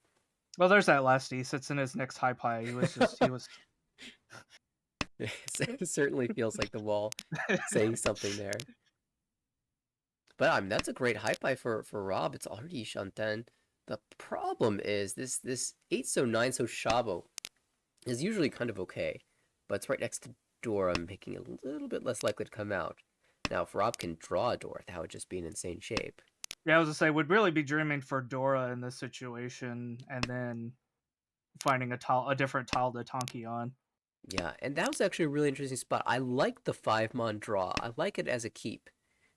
Well, there's that last E. Sits in his next high pie. He was. It certainly feels like the wall saying something there. But I mean, that's a great high pie for Rob. It's already Shanten. The problem is this 8 so 9 so Shabo is usually kind of okay, but it's right next to Dora, making it a little bit less likely to come out. Now, if Rob can draw a Dora, that would just be an insane shape. Yeah, I was gonna say, would really be dreaming for Dora in this situation, and then finding a different tile to Tonki on. Yeah, and that was actually a really interesting spot. I like the 5-mon draw. I like it as a keep.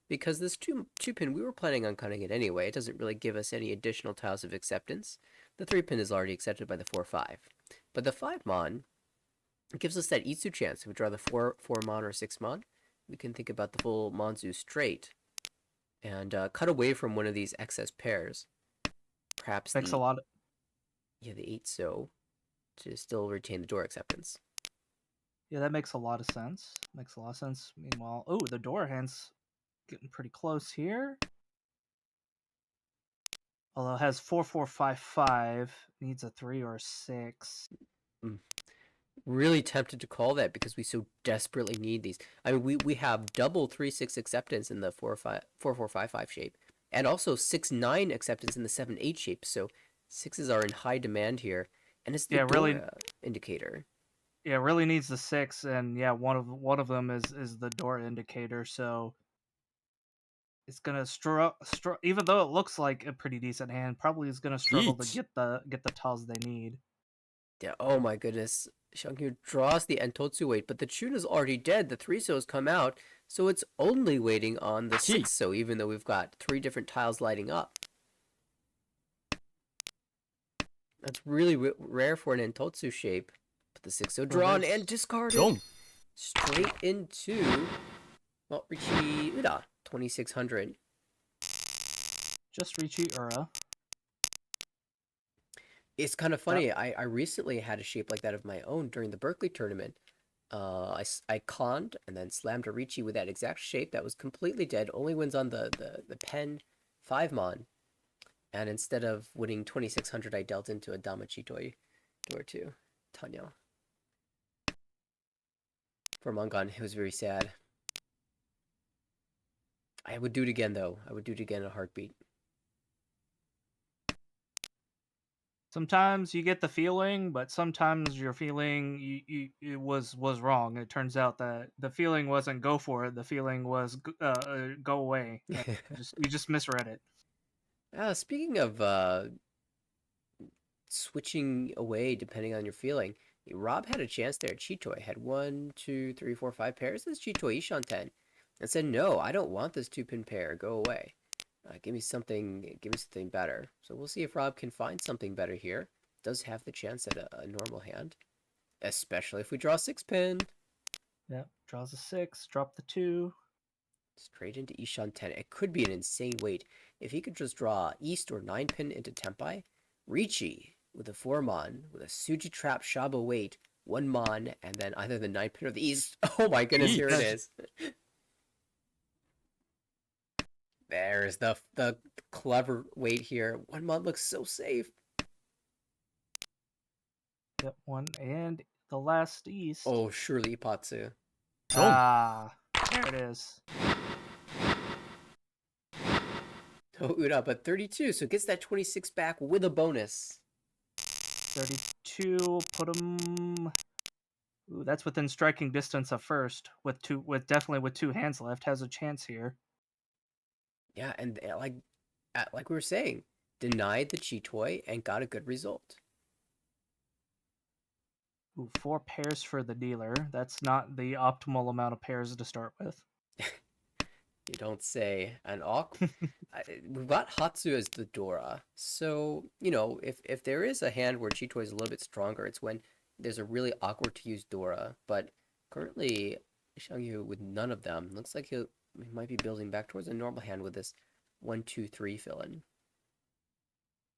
Because this two pin, we were planning on cutting it anyway. It doesn't really give us any additional tiles of acceptance. The 3 pin is already accepted by the 4-5. But the 5-mon gives us that Itsu chance. If we draw the 4-mon or 6-mon, we can think about the full Monzu straight and cut away from one of these excess pairs. Perhaps Makes a lot. the 8 so to still retain the door acceptance. Yeah, that makes a lot of sense. Makes a lot of sense. Meanwhile, oh, the Dora hand's getting pretty close here. Although it has 4-4-5-5, needs a 3 or a 6. Really tempted to call that because we so desperately need these. I mean, we have double 3-6 acceptance in the 4-4-5-5 shape, and also 6-9 acceptance in the 7-8 shape. So 6s are in high demand here, and it's the Dora indicator. Yeah, really needs the 6, and yeah, one of them is the Dora indicator. So it's gonna even though it looks like a pretty decent hand, probably is gonna struggle to get the tiles they need. Yeah. Oh my goodness. Xiangyu draws the Entotsu weight, but the Chun is already dead. The 3-sos come out, so it's only waiting on the 6-so, even though we've got 3 different tiles lighting up. That's really rare for an Entotsu shape. But the 6-so drawn and discarded. Straight into, well, Richi Uda, 2600. Just Richi Ura. It's kind of funny. I recently had a shape like that of my own during the Berkeley tournament. I conned and then slammed a Ricci with that exact shape that was completely dead. Only wins on the pen 5-mon. And instead of winning 2600, I dealt into a Damachitoi door to Tanya. For Mangan, it was very sad. I would do it again, though. I would do it again in a heartbeat. Sometimes you get the feeling, but sometimes your feeling it was wrong. It turns out that the feeling wasn't go for it. The feeling was go away. You just misread it. Speaking of switching away depending on your feeling, Rob had a chance there. Chitoi had 1, 2, 3, 4, 5 pairs. This Chitoi Ishanten, and said, "No, I don't want this 2-pin pair. Go away. Give me something. Give me something better." So we'll see if Rob can find something better here. Does have the chance at a normal hand, especially if we draw 6-pin. Yeah, draws a 6, drop the 2. Straight into Ishanten. It could be an insane weight. If he could just draw East or 9-pin into Tempai, Ricci with a 4-mon, with a Suji Trap Shabo weight, 1-mon, and then either the 9-pin or the East. Oh my goodness, here it is. There's the clever weight here. 1-mon looks so safe. Yep, one and the last east. Oh, surely Ipatsu. Wrong. Ah, there it is. Oh, Uda, but 32, so gets that 26 back with a bonus. 32. Put him. Ooh, that's within striking distance of first. Definitely with two hands left, has a chance here. Yeah, and like we were saying, denied the cheat toy and got a good result. Ooh, 4 pairs for the dealer. That's not the optimal amount of pairs to start with. You don't say. And we've got Hatsu as the Dora. So, if there is a hand where Chito is a little bit stronger, it's when there's a really awkward to use Dora. But currently, Xiangyu with none of them. Looks like he might be building back towards a normal hand with this 1-2-3 fill-in.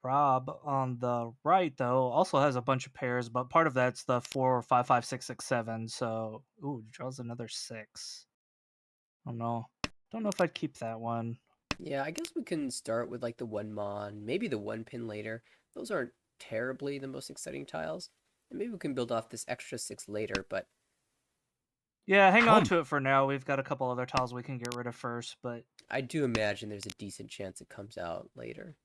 Rob on the right though also has a bunch of pairs, but part of that's the 4, 5, 5, 6, 6, 7. So draws another 6. I don't know if I'd keep that one. Yeah, I guess we can start with like the 1 mon, maybe the 1 pin later. Those aren't terribly the most exciting tiles. And maybe we can build off this extra 6 later, but Yeah, hang on Home. to it for now. We've got a couple other tiles we can get rid of first, but I do imagine there's a decent chance it comes out later.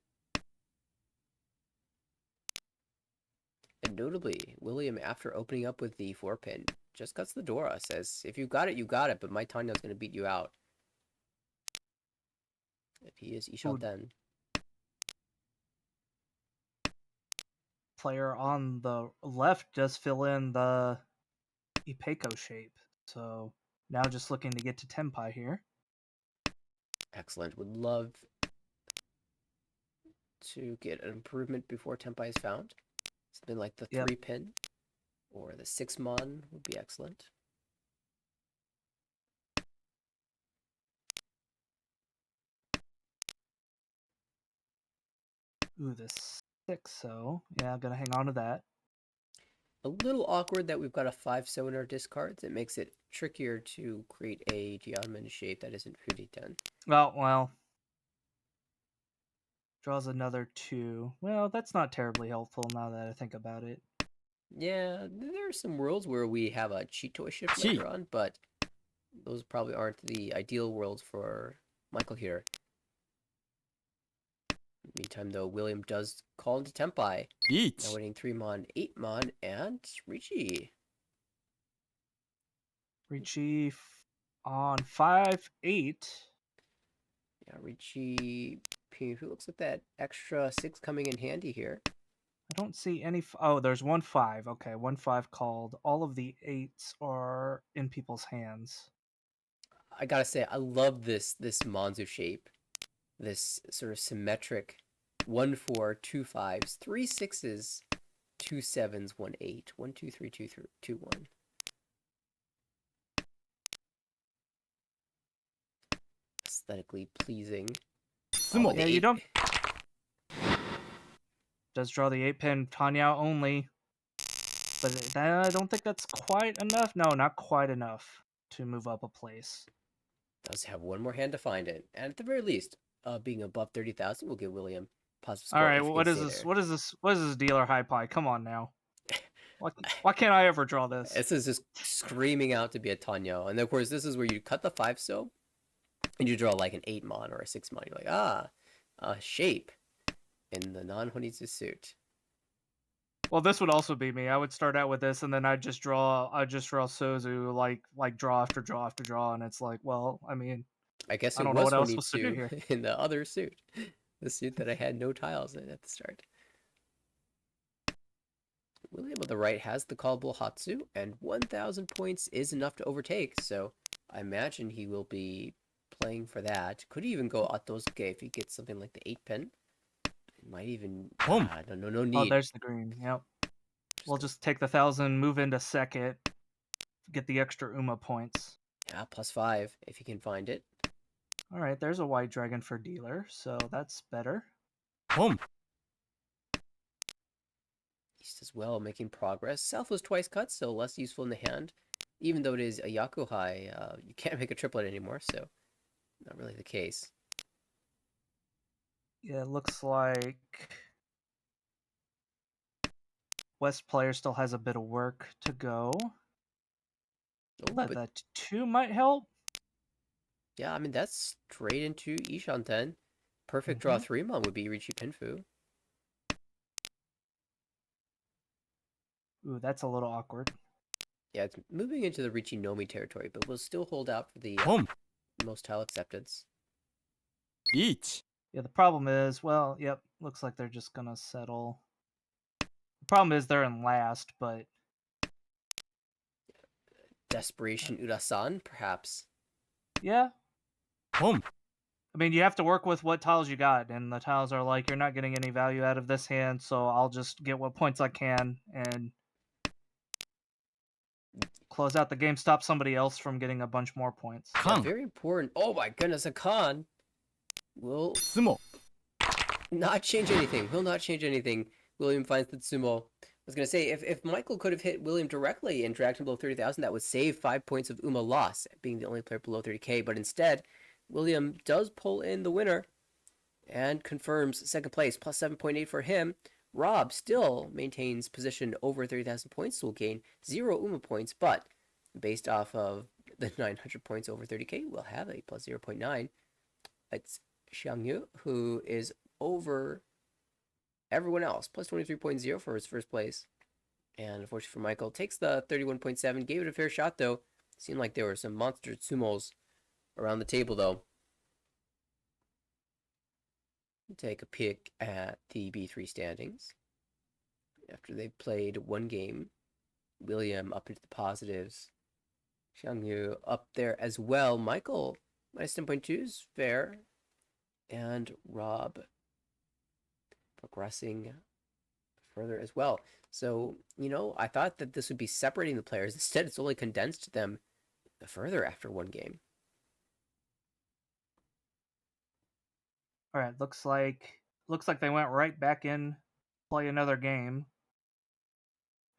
And notably, William, after opening up with the 4 pin, just cuts the Dora, says, if you got it, you got it, but my Tanya's going to beat you out. If he is, he shall Ooh. then. player on the left does fill in the Ipeco shape. So now just looking to get to Tenpai here. Excellent. Would love to get an improvement before Tenpai is found. Something like the Yep. 3 pin or the 6 mon would be excellent. Ooh, the 6, so yeah, I'm gonna hang on to that. A little awkward that we've got a 5 in our discards. It makes it trickier to create a Jianmen shape that isn't 50-10. Well. Draws another 2. Well, that's not terribly helpful now that I think about it. Yeah, there are some worlds where we have a cheat toy shift Cheat. later on, but those probably aren't the ideal worlds for Michael here. Meantime, though, William does call into Tenpai. Beach. Now winning 3 mon, 8 mon, and Ricci. Ricci on 5-8. Yeah, Ricci. Who looks like that extra 6 coming in handy here? I don't see any. Oh, there's 1-5. Okay, 1-5 called. All of the 8s are in people's hands. I gotta say, I love this Manzu shape. This sort of symmetric 1-4, 2-5s, 3-6s, 2-7s, 1-8, 1-2-3, 2-1. Aesthetically pleasing. Sumo. Yeah, you don't. Does draw the 8-pin Tanya only. But I don't think that's quite enough. No, not quite enough to move up a place. Does have one more hand to find it. And at the very least, being above 30,000 will give William positive score. All right, if well, he what can is stay this? there. What is this? What is this dealer high pie? Come on now. Why can't I ever draw this? This is just screaming out to be a Tanyo. And of course, this is where you cut the 5 so, and you draw like an 8 mon or a 6 mon. You're like, a shape in the non-Honitsu suit. Well, this would also be me. I would start out with this, and then I'd just draw Sozu like draw after draw after draw, and it's like, well, I mean, I guess I it don't know was what else was to do 22 here. in the other suit. The suit that I had no tiles in at the start. William on the right has the callable Hatsu, and 1,000 points is enough to overtake, so I imagine he will be playing for that. Could even go Atosuke if he gets something like the 8 pin. Might even... Home. No need. Oh, there's the green. Yep. We'll just take the 1,000, move into second, get the extra Uma points. Yeah, +5 if he can find it. All right, there's a white dragon for dealer, so that's better. Home. East as well, making progress. South was twice cut, so less useful in the hand. Even though it is a Yakuhai, you can't make a triplet anymore, so not really the case. Yeah, it looks like... West player still has a bit of work to go. Oh, But but that 2 might help. yeah, I mean, that's straight into Ishanten. Perfect draw Mhm. 3-mon would be Richie Pinfu. Ooh, that's a little awkward. Yeah, it's moving into the Richie Nomi territory, but we'll still hold out for the ポン most tile acceptance. リーチ Yeah, the problem is, well, yep, looks like they're just gonna settle. The problem is they're in last, but Desperation Urasan, perhaps. yeah. ポン I mean, you have to work with what tiles you got, and the tiles are like, you're not getting any value out of this hand, so I'll just get what points I can and close out the game, stop somebody else from getting a bunch more points. Yeah, カン very important. Oh my goodness, a con will スモ not change anything. Will not change anything. William finds the sumo. I was gonna say if Michael could have hit William directly and dragged him below 30,000, that would save 5 points of Uma loss, being the only player below 30k. But instead, William does pull in the winner and confirms second place, plus 7.8 for him. Rob still maintains position over 30,000 points, so will gain 0 Uma points, but based off of the 900 points over 30k, we'll have a plus 0.9. It's Xiangyu, who is over everyone else, plus 23.0 for his first place. And unfortunately for Michael, takes the 31.7, gave it a fair shot though. Seemed like there were some monster sumos around the table though. Take a peek at the B3 standings. After they've played one game, William up into the positives. Xiangyu up there as well. Michael minus 10.2 is fair. And Rob progressing further as well. So, I thought that this would be separating the players. Instead, it's only condensed them further after one game. All right, looks like they went right back in, play another game,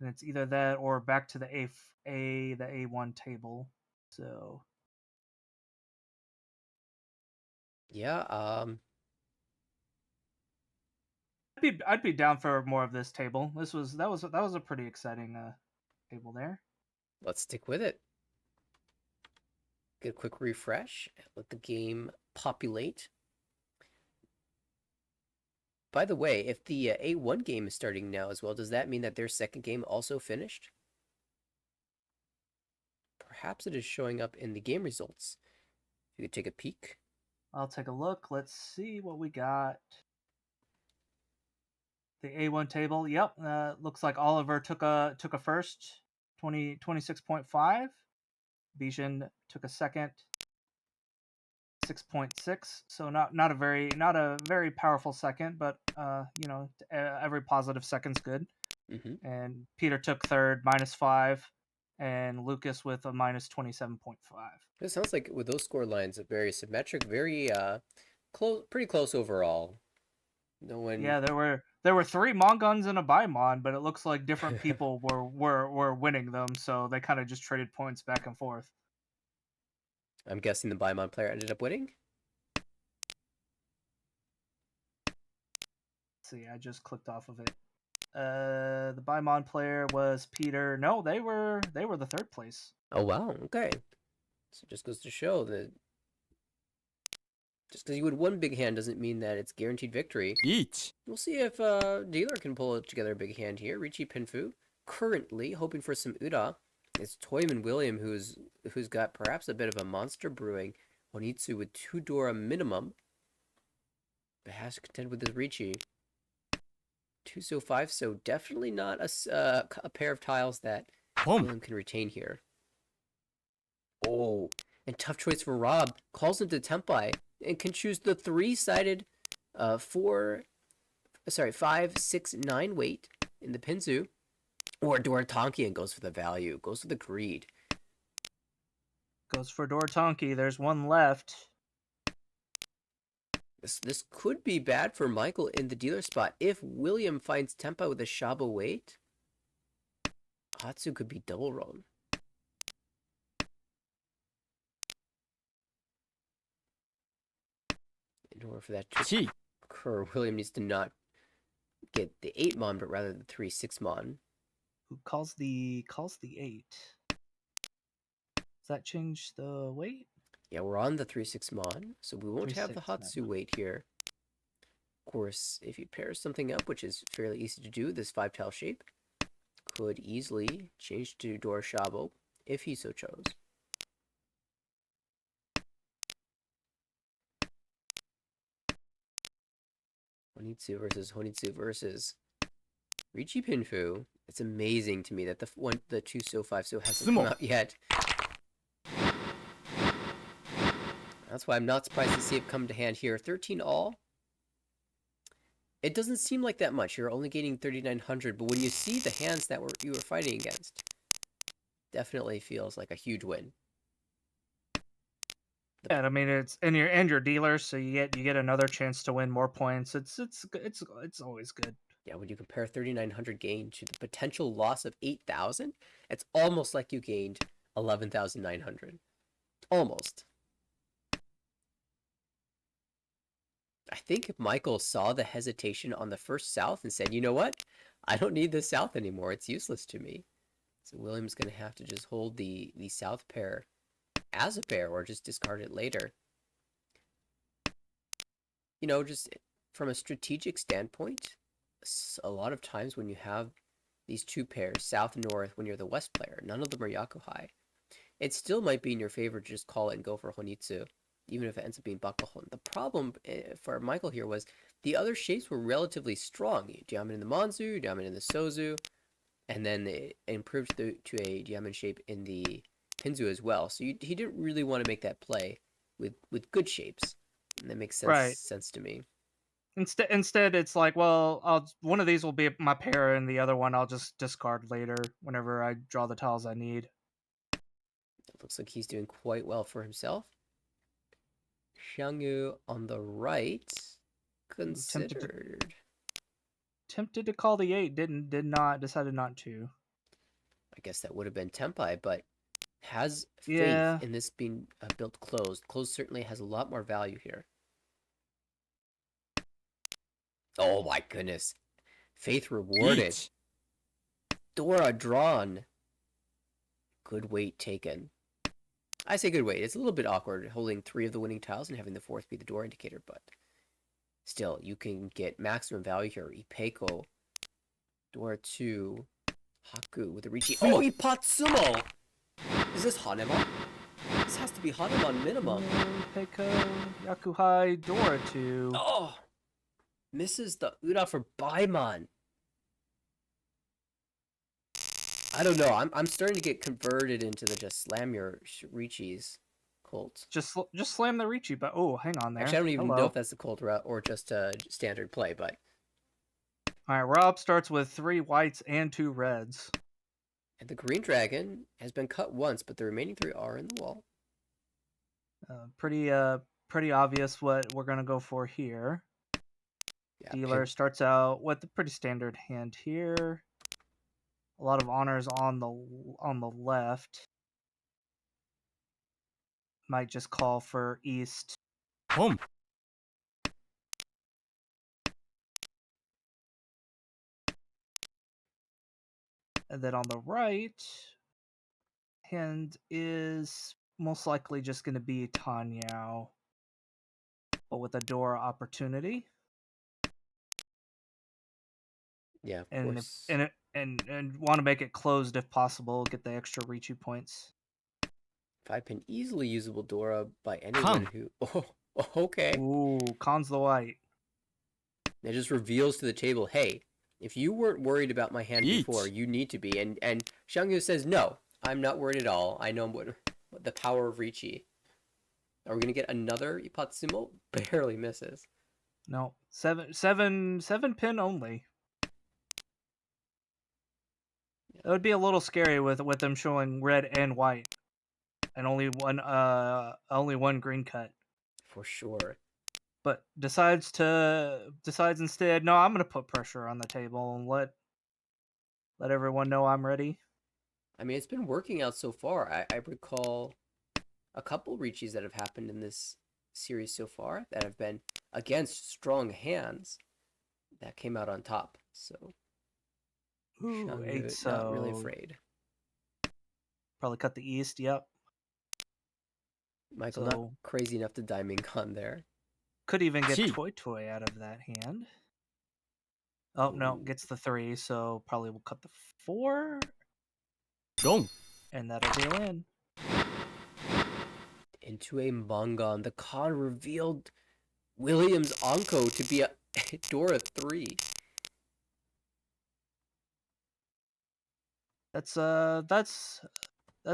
and it's either that or back to the A1 table. So Yeah, I'd be down for more of this table. That was a pretty exciting table there. let's stick with it. Get a quick refresh. Let the game populate. By the way, if the A1 game is starting now as well, does that mean that their second game also finished? Perhaps it is showing up in the game results. If you could take a peek. I'll take a look. Let's see what we got. The A1 table. Yep, looks like Oliver took a first, 26.5. Bijan took a second, 6.6. So not a very powerful second, but every positive second's good. Mm-hmm. And Peter took third, -5, and Lucas with a -27.5. It sounds like with those score lines, very symmetric, very close, pretty close overall. No one. Yeah, there were 3 Mongons and a Baimon, but it looks like different people were winning them, so they kind of just traded points back and forth. I'm guessing the Baimon player ended up winning. Let's see, I just clicked off of it. The Baimon player was Peter. No, they were the third place. Oh wow, okay. So it just goes to show that just because you would one big hand doesn't mean that it's guaranteed victory. リーチ We'll see if Dealer can pull together a big hand here. Richie Pinfu currently hoping for some Uda. It's Toyman William who's got perhaps a bit of a monster brewing. Onitsu with 2 Dora minimum, but has to contend with this Richie. 2 so 5, so definitely not a pair of tiles that ポン William can retain here. Oh, and tough choice for Rob. Calls into Tempai and can choose the 3-sided 5, 6, 9 weight in the Pinzu. Or Doratonki and goes for the value. Goes for the greed. Goes for Dortonki. There's one left. This could be bad for Michael in the dealer spot. If William finds Tempai with a Shaba weight, Hatsu could be double rolled. In order for that to 1 occur, William needs to not get the 8 mon, but rather the 3/6 mon. Who calls the 8? Does that change the weight? Yeah, we're on the 3-6 Mon, so we won't have the 3-6 Hatsu then. weight here. Of course, if you pair something up, which is fairly easy to do, this 5-tile shape could easily change to Dora Shabo if he so chose. Honitsu versus Richi Pinfu. It's amazing to me that the 2 So 5 So hasn't come Sumo. out yet. That's why I'm not surprised to see it come to hand here. 13 all. It doesn't seem like that much. You're only gaining 3,900, but when you see the hands that you were fighting against, definitely feels like a huge win. Yeah, I mean it's and your dealer, so you get another chance to win more points. It's always good. Yeah, when you compare 3,900 gain to the potential loss of 8,000, it's almost like you gained 11,900. Almost. I think if Michael saw the hesitation on the first South and said, you know what? I don't need this South anymore. It's useless to me. So William's going to have to just hold the South pair as a pair or just discard it later. You know, just from a strategic standpoint, a lot of times when you have these two pairs, South and North, when you're the West player, none of them are Yakuhai. It still might be in your favor to just call it and go for Honitsu, even if it ends up being Bakahon. The problem for Michael here was the other shapes were relatively strong. Diamond in the Manzu, Diamond in the Sozu, and then it improved to a Diamond shape in the Pinzu as well. So he didn't really want to make that play with good shapes. And that makes Right. sense to me. Instead, it's like, well, one of these will be my pair, and the other one I'll just discard later whenever I draw the tiles I need. It looks like he's doing quite well for himself. Xiangyu on the right considered. Tempted to call the 8, decided not to. I guess that would have been Tempai, but has faith Yeah. in this being built closed. Closed certainly has a lot more value here. Oh my goodness. Faith rewarded. 1. Dora drawn. Good weight taken. I say good weight. It's a little bit awkward holding 3 of the winning tiles and having the 4th be the door indicator, but still, you can get maximum value here. Ipeko. Dora 2. Haku with a Richi. Oh, Ipatsumo! Is this Hanemon? This has to be Hanemon minimum. Peiko, Yakuhai, Dora 2. Oh! Misses the Uda for Baimon. I don't know. I'm starting to get converted into the just slam your Richis cult. Just slam the Ricci, but oh, hang on there. Actually, I don't even Hello. know if that's the cult route or just a standard play, but All right, Rob starts with 3 whites and 2 reds. and the green dragon has been cut once, but the remaining 3 are in the wall. Pretty obvious what we're gonna go for here. Yeah, Dealer starts out with a pretty standard hand here. A lot of honors on the left. Might just call for east. Home. And then on the right, hand is most likely just going to be Tanyao, but with a Dora opportunity. Yeah, of And course. and want to make it closed if possible, get the extra Richu points. 5-pin easily usable Dora by anyone who. Oh, okay. Ooh, cons the white. It just reveals to the table, hey, if you weren't worried about my hand Eat. before, you need to be. And Xiangyu says, no, I'm not worried at all. I know what the power of Richi. Are we gonna get another Ipatsumo? Barely misses. No, seven pin only. It would be a little scary with them showing red and white, and only one green cut. For sure. But decides instead, no, I'm gonna put pressure on the table and let everyone know I'm ready. I mean, it's been working out so far. I recall a couple Richis that have happened in this series so far that have been against strong hands that came out on top. So Ooh, 8 Shangyu, not really so. afraid. Probably cut the east, yep. Michael, not So crazy enough to die Mangan there. could even get Chi. Toy out of that hand. Oh, no, Ooh. gets the 3, so probably we'll cut the 4, Long. and that'll deal in. Into a Mangan. The Khan revealed William's Anko to be a Dora 3. That's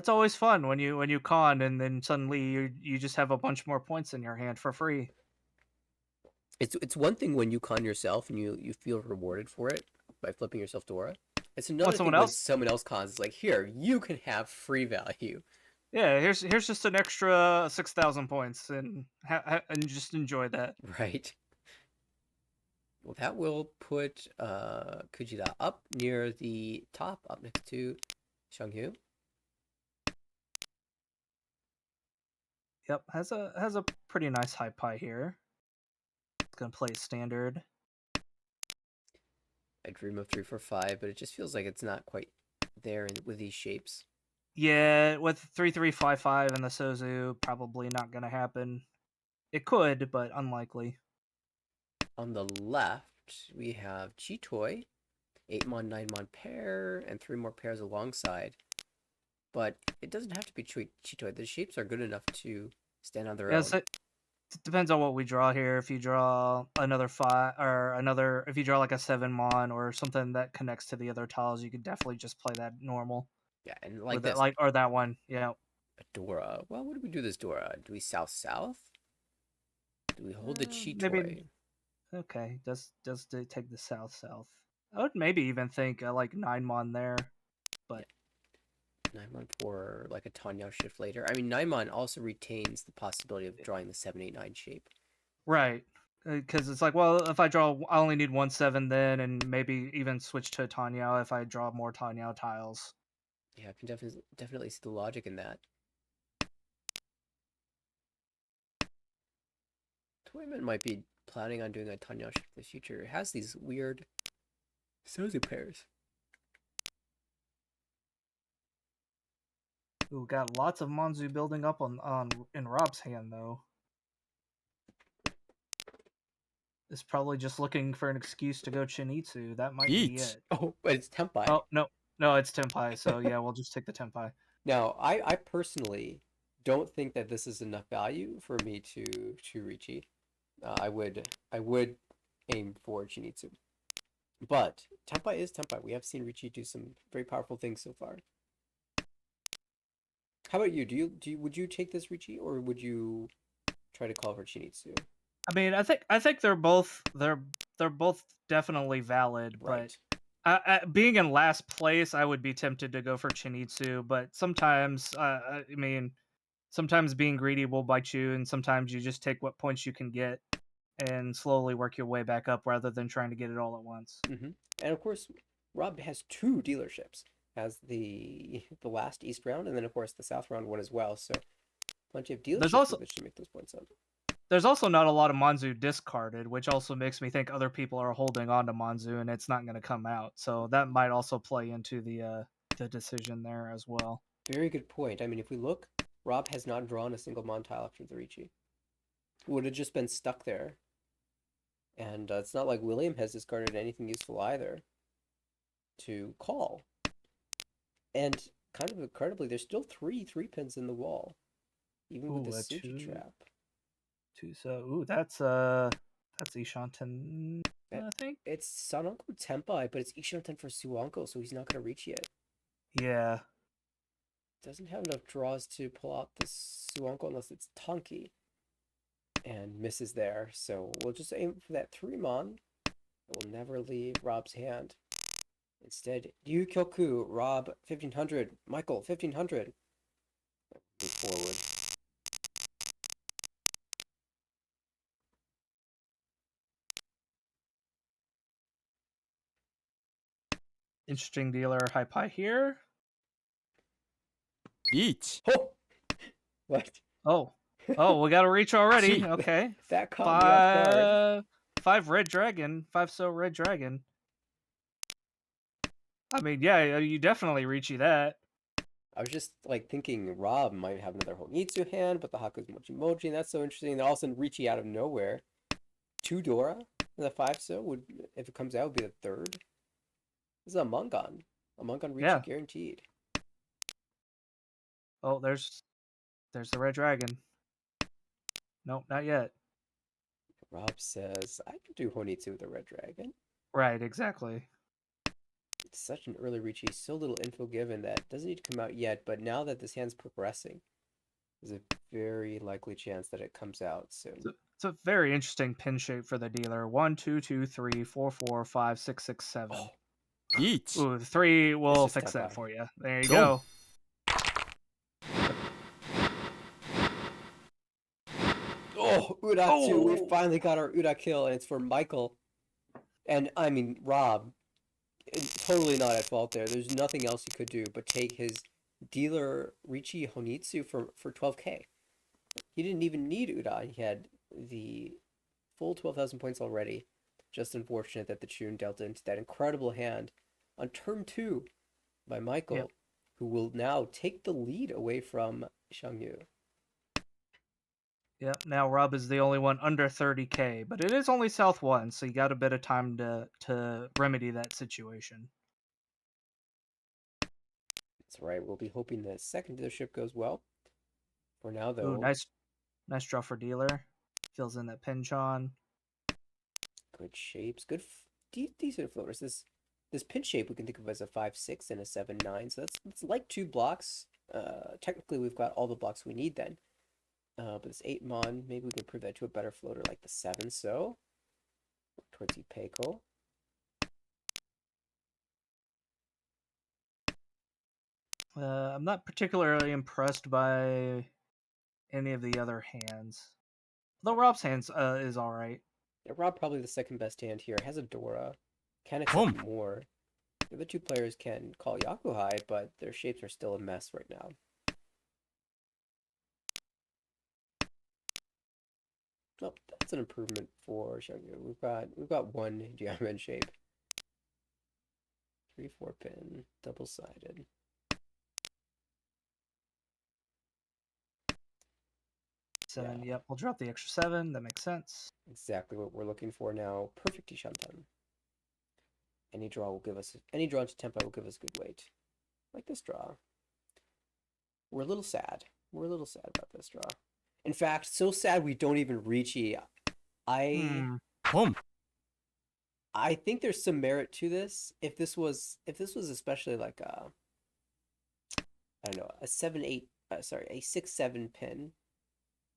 always fun when you con and then suddenly you just have a bunch more points in your hand for free. It's one thing when you con yourself and you feel rewarded for it by flipping yourself Dora. It's When another someone thing when else, someone else cons. It's like, here, you can have free value. yeah, here's just an extra 6,000 points and just enjoy that. Right. Well, that will put Kujida up near the top, up next to Shanghu. Yep, has a pretty nice high pie here. It's gonna play standard. I dream of 3 for 5, but it just feels like it's not quite there with these shapes. Yeah, with 3355 and the Sozu, probably not gonna happen. It could, but unlikely. On the left, we have Chitoy, 8-mon, 9-mon pair, and 3 more pairs alongside. But it doesn't have to be Chitoy. The shapes are good enough to stand on their Yes, own. it depends on what we draw here. If you draw another 5 or another, if you draw like a 7 mon or something that connects to the other tiles, you could definitely just play that normal. Yeah, and Or like that this, or that one. Yeah. a Dora. Well, what do we do this Dora? Do we south-south? Do we hold the Maybe Chitoy? okay. Does take the south. I would maybe even think like 9 mon there, but 9-mon for like a Tanyao shift later. I mean, 9-mon also retains the possibility of drawing the 789 shape. right. Because it's like, well, if I I only need 1/7 then, and maybe even switch to Tanyao if I draw more Tanyao tiles. Yeah, I can definitely see the logic in that. Toyman might be planning on doing a Tanyao shift in the future. It has these weird Sozu pairs. Ooh, got lots of Monzu building up on in Rob's hand though. Is probably just looking for an excuse to go Chinitsu. That might be Each. it. Oh, but it's Tempai. Oh no, it's Tenpai. So yeah, we'll just take the Tenpai. Now, I personally don't think that this is enough value for me to Richi. I would aim for Chinitsu. But Tempai is Tempai. We have seen Richi do some very powerful things so far. How about you? Would you take this Richi or would you try to call for Chinitsu? I mean, I think they're both definitely valid, Right. but being in last place, I would be tempted to go for Chinitsu. But sometimes, I mean, sometimes being greedy will bite you, and sometimes you just take what points you can get and slowly work your way back up rather than trying to get it all at once. Mm-hmm. And of course, Rob has 2 dealerships. Has the last East round, and then of course the South round one as well. So plenty of There's dealerships also with which to make those points up. there's also not a lot of Monzu discarded, which also makes me think other people are holding on to Monzu and it's not going to come out. So that might also play into the decision there as well. Very good point. I mean, if we look, Rob has not drawn a single Mon tile after the Ricci. Would have just been stuck there. And it's not like William has discarded anything useful either to call. And kind of incredibly, there's still 3 pins in the wall, even with the Suji trap. That's Ishanten, I think. It's Sanonko Tempai, but it's Ishanten for Suanko, so he's not going to reach yet. Yeah. Doesn't have enough draws to pull out the Suanko unless it's Tonki. And misses there, so we'll just aim for that 3-mon. It will never leave Rob's hand. Instead, Yu Kyoku, Rob 1500, Michael 1500. Move forward. Interesting dealer high pie here. Each. Oh! What? Oh, we got a reach already. Gee, Okay. That caught me off guard. 5 red dragon, 5 so red dragon. I mean, yeah, you definitely reachy that. I was just like thinking Rob might have another Honitsu hand, but the Haku's Mochi Mochi, and that's so interesting. Then all of a sudden Ricci out of nowhere. Two Dora and the 5 would, if it comes out, would be the third. This is a Mangan. A Mangan Ricci Yeah. guaranteed. Oh, there's the red dragon. Nope, not yet. Rob says, I can do Honitsu with a red dragon. Right, exactly. It's such an early Ricci, so little info given that doesn't need to come out yet, but now that this hand's progressing, there's a very likely chance that it comes out soon. It's a very interesting pin shape for the dealer. 1, 2, 2, 3, 4, 4, 5, 6, 6, 7. Oh, Each. Ooh, the 3 will just fix that Tenpai. for you. There you Don't. go. Oh, Uda 2. We Oh! finally got our Uda kill, and it's for Michael. And, I mean, Rob, totally not at fault there. There's nothing else he could do but take his dealer Ricci Honitsu for 12k. He didn't even need Uda. He had the full 12,000 points already. Just unfortunate that the Chun dealt into that incredible hand on turn 2 by Michael, Yep. who will now take the lead away from Xiangyu. Yep, now Rob is the only one under 30k, but it is only South 1, so you got a bit of time to remedy that situation. That's right. We'll be hoping the second dealership goes well. For now, Ooh, though, nice draw for dealer. Fills in that pinch on. good shapes, decent floaters. This pinch shape we can think of as a 5-6 and a 7-9. So that's like 2 blocks. Technically, we've got all the blocks we need then. But this 8 mon, maybe we can improve that to a better floater like the 7. So towards Ipeco. I'm not particularly impressed by any of the other hands. Though Rob's hands is all right. Yeah, Rob probably the second best hand here. Has a Dora. Can Boom. accept more. The other two players can call Yakuhai, but their shapes are still a mess right now. Oh, that's an improvement for Xiangyu. We've got one diamond shape. 3-4 pin, double sided. 7, Yeah, yep, we'll drop the extra 7. That makes sense. exactly what we're looking for now. Perfect Ishantan. Any draw into Tempai will give us good weight. Like this draw. We're a little sad. We're a little sad about this draw. In fact, so sad we don't even reach E. I Hmm. Boom. I think there's some merit to this. If this was especially like I don't know, a 7-8 sorry, a 6-7 pin.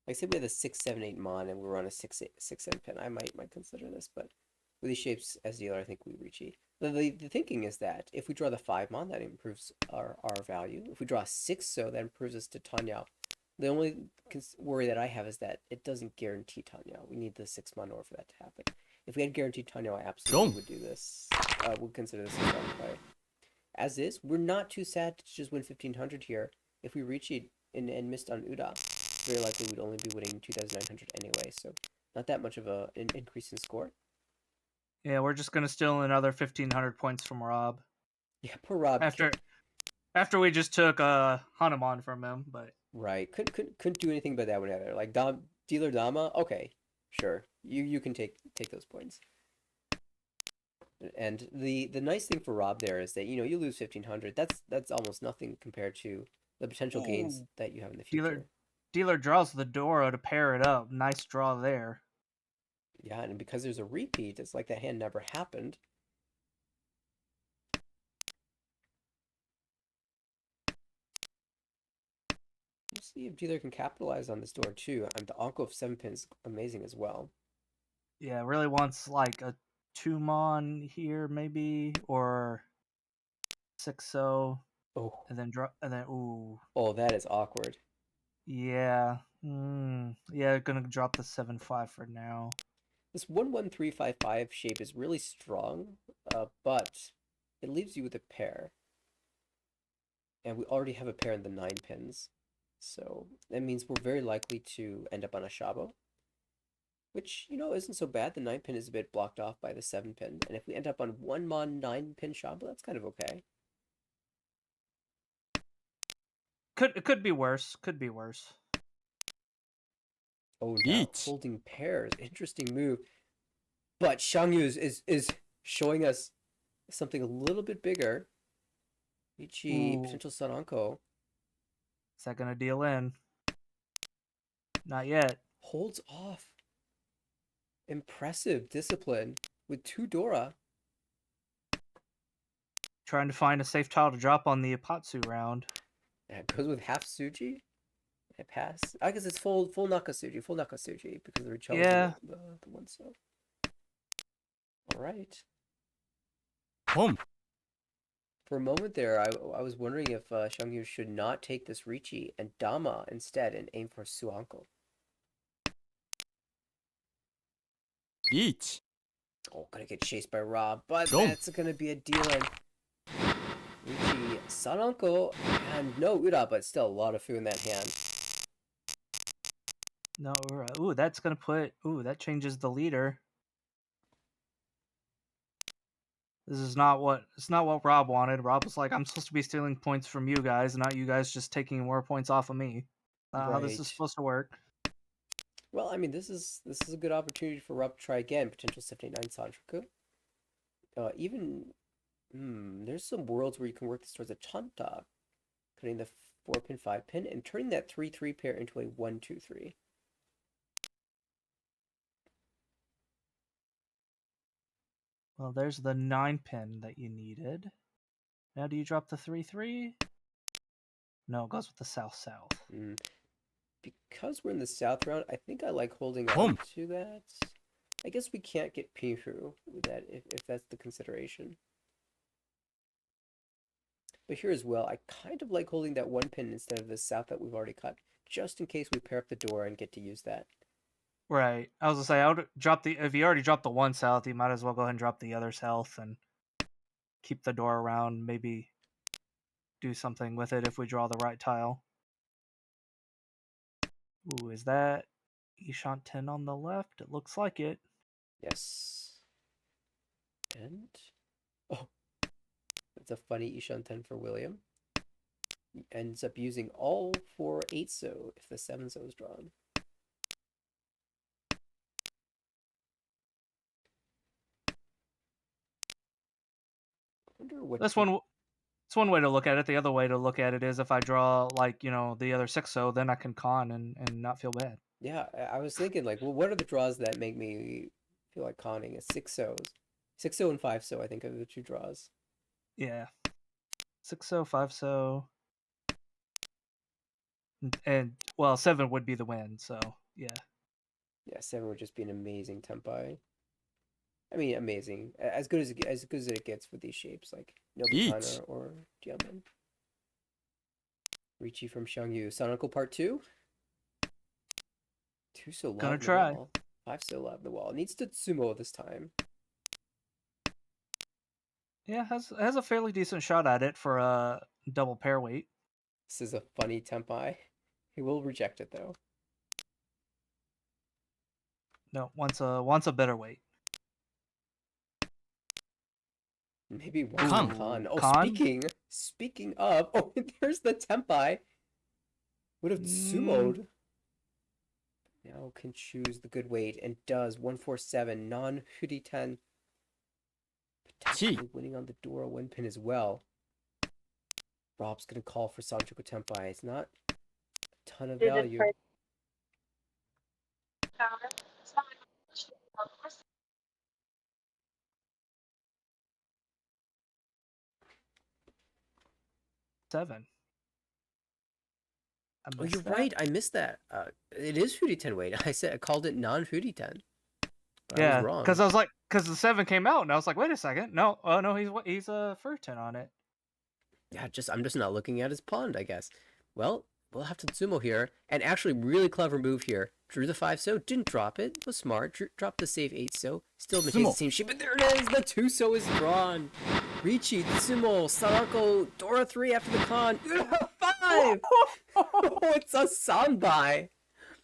Like say we had a 6-7-8 mon and we were on a 6-7 pin, I might consider this, but with these shapes as dealer, I think we reach E. The thinking is that if we draw the 5 mon, that improves our value. If we draw a 6 so, that improves us to Tanya. The only worry that I have is that it doesn't guarantee Tanya. We need the 6 mon in order for that to happen. If we had guaranteed Tanya, I absolutely would do this. Would consider this a strong play. As is, we're not too sad to just win 1500 here. If we reach it and missed on Uda, very likely we'd only be winning 2900 anyway, so not that much of an increase in score. Yeah, we're just gonna steal another 1500 points from Rob Yeah, poor Rob. after we just took Hanuman from him, but Right, couldn't do anything but that one either. Like dealer Dama, okay, sure, you can take those points. And the nice thing for Rob there is that you lose 1500. That's almost nothing compared to the potential gains ooh, that you have in the dealer future. dealer draws the Dora to pair it up. Nice draw there. Yeah, and because there's a repeat, it's like that hand never happened. We'll see if dealer can capitalize on this door too. The Anko of 7 pins amazing as well. Yeah, really wants like a 2 mon here maybe or 6-0 Oh, and then drop and then ooh. oh, that is awkward. Yeah. Yeah, gonna drop the 7-5 for now. This 1-1-3-5-5 shape is really strong, but it leaves you with a pair. And we already have a pair in the 9 pins. So that means we're very likely to end up on a Shabo. which, isn't so bad. The 9 pin is a bit blocked off by the 7 pin. And if we end up on 1 mon 9 pin Shambo, that's kind of okay. It could be worse. Could be worse. Oh, now Eat. holding pairs. Interesting move. But Xiangyu is showing us something a little bit bigger. Ichi, Ooh. potential Sananko. Is that gonna deal in? Not yet. Holds off. Impressive discipline with 2 Dora. Trying to find a safe tile to drop on the Apatsu round. And it goes with half Suji. I pass. I guess it's full Nakasuji, because the Richel Yeah. the one so. All right. Home. For a moment there, I was wondering if Xiangyu should not take this Richi and Dama instead and aim for Suanko. Eat. Oh, gonna get chased by Rob, but Go. that's gonna be a dealing. Richi, Sananko, and no Ura, but still a lot of food in that hand. No, ooh, that's gonna put. Ooh, that changes the leader. This is not what. It's not what Rob wanted. Rob was like, "I'm supposed to be stealing points from you guys, not you guys just taking more points off of me." Not how this Right. is supposed to work. Well, I mean, this is a good opportunity for Rob to try again. Potential 79 Santraku. There's some worlds where you can work this towards a Chanta, cutting the 4 pin 5 pin and turning that 3-3 pair into a 1-2-3. Well, there's the 9 pin that you needed. Now, do you drop the 3-3? No, it goes with the south-south. Because we're in the south round, I think I like holding Home. on to that. I guess we can't get Pihu with that if that's the consideration. But here as well, I kind of like holding that 1 pin instead of the south that we've already cut, just in case we pair up the door and get to use that. Right. I was gonna say I would drop the. If you already dropped the one south, you might as well go ahead and drop the other south and keep the door around. Maybe do something with it if we draw the right tile. Ooh, is that Ishant 10 on the left? It looks like it. Yes. And oh, that's a funny Ishan 10 for William. He ends up using all 4 8-so if the 7-so is drawn. I wonder what That's one way to look at it. The other way to look at it is if I draw like the other 6-so, then I can con and not feel bad. Yeah, I was thinking like, well, what are the draws that make me feel like conning? It's 6-sos. 6-so and 5-so, I think, are the 2 draws. Yeah. 6-so, 5-so. And well, 7 would be the win, so yeah. Yeah, 7 would just be an amazing tempai. I mean, amazing. As good as it gets with these shapes, like Nobukana or Diamond. Richi from Xiangyu. Sanoko Part 2? 2 so loud Gonna in the try. wall. 5 so loud in the wall. It needs to sumo this time. Yeah, has a fairly decent shot at it for a double pair weight. This is a funny tempai. He will reject it though. No, wants a better weight. Maybe one Con. con. Oh, Con? speaking of, oh, there's the tempai. Would have sumoed. Now can choose the good weight and does 147 non-Hudi 10. Potentially winning on the Dora 1 pin as well. Rob's gonna call for Sanchoku Tempai. It's not a ton of value. Seven. Oh, you're right. I missed that. It is Hudi 10 weight. I called it non-Hudi 10. But I Yeah, was wrong. because I was like, because the 7 came out, and I was like, wait a second, no, oh no, he's a fur 10 on it. Yeah, I'm just not looking at his pond, I guess. Well, we'll have to sumo here. And actually, really clever move here. Drew the 5-so, didn't drop it. Was smart. Dropped the safe 8-so. Still maintains the same shape, but there it is. The 2-so is drawn. Richi, sumo, Sanako, Dora 3 after the con. 5! Oh, it's a Sanbai.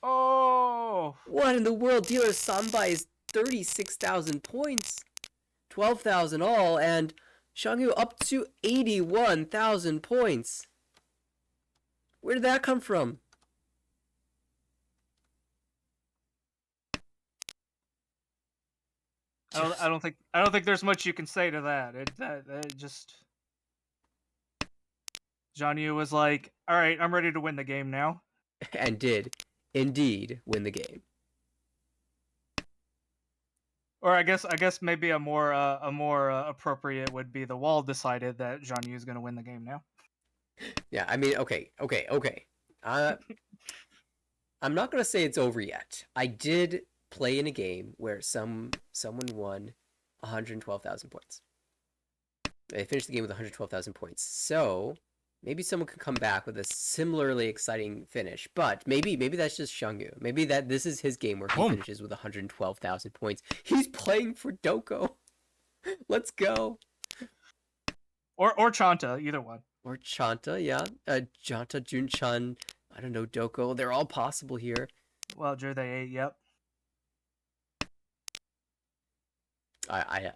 Oh, What in the world? Dealer Sanbai is 36,000 points. 12,000 all, and Xiangyu up to 81,000 points. Where did that come from? I don't think there's much you can say to that. It just John Yu was like, "All right, I'm ready to win the game now." And did indeed win the game. Or I guess maybe a more appropriate would be the wall decided that John Yu is going to win the game now. Yeah, I mean, okay. I'm not gonna say it's over yet. I did play in a game where someone won 112,000 points. They finished the game with 112,000 points. So maybe someone could come back with a similarly exciting finish. But maybe that's just Xiangyu. Maybe this is his game where he finishes with 112,000 points. He's playing for Doko. Let's go. Or Chanta, either one. Or Chanta, yeah. Chanta, Junchan, I don't know, Doko. They're all possible here. Well, Drew, they ate. Yep. I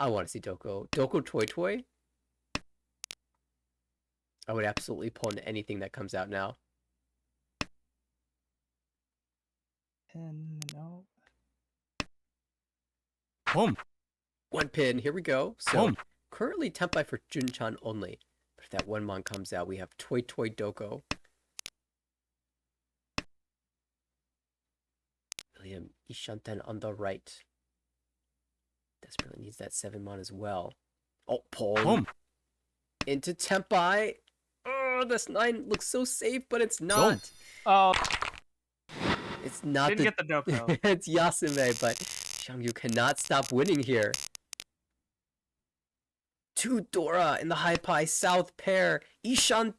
want to see Doko. Doko Toy Toy. I would absolutely pull into anything that comes out now. And no. Boom. One pin. Here we go. So currently Tempai for Junchan only. But if that one mon comes out, we have Toy Toy Doko. William Ishanten on the right. Desperately needs that 7 mon as well. Oh, pull into Tempai. Oh, this 9 looks so safe, but it's not. Oh, it's not. Didn't get the Doko. It's Yasume, but Xiangyu cannot stop winning here. 2 Dora in the high pie south pair. Ishan.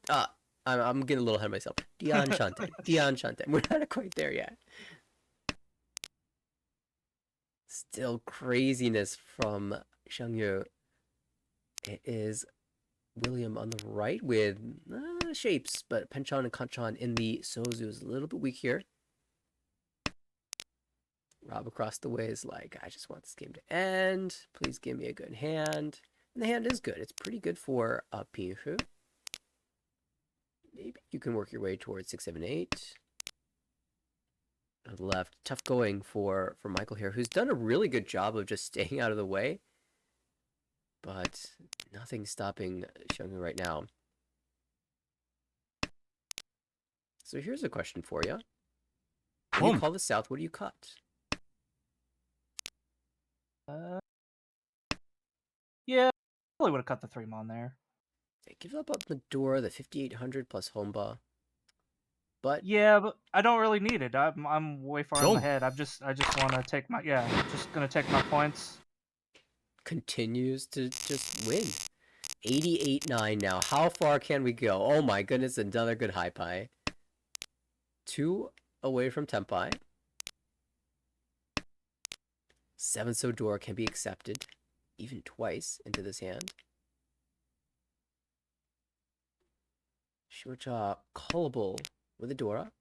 I'm getting a little ahead of myself. Dian Shanten. We're not quite there yet. Still craziness from Xiangyu. It is William on the right with shapes, but Penchan and Kanchan in the Sozu is a little bit weak here. Rob across the way is like, I just want this game to end. Please give me a good hand. And the hand is good. It's pretty good for Pihu. Maybe you can work your way towards 6, 7, 8. On the left, tough going for Michael here, who's done a really good job of just staying out of the way. But nothing stopping Xiangyu right now. So here's a question for you. When you call the south, what do you cut? Yeah, probably would have cut the 3 mon there. They give up the door, the 5,800 plus Homba. But yeah, but I don't really need it. I'm way far in ahead. I just want to take my just gonna take my points. Continues to just win. 88-9 now. How far can we go? Oh my goodness, another good high pie. 2 away from Tempai. 7 Sodora can be accepted, even twice into this hand. Shurcha Callable with a Dora.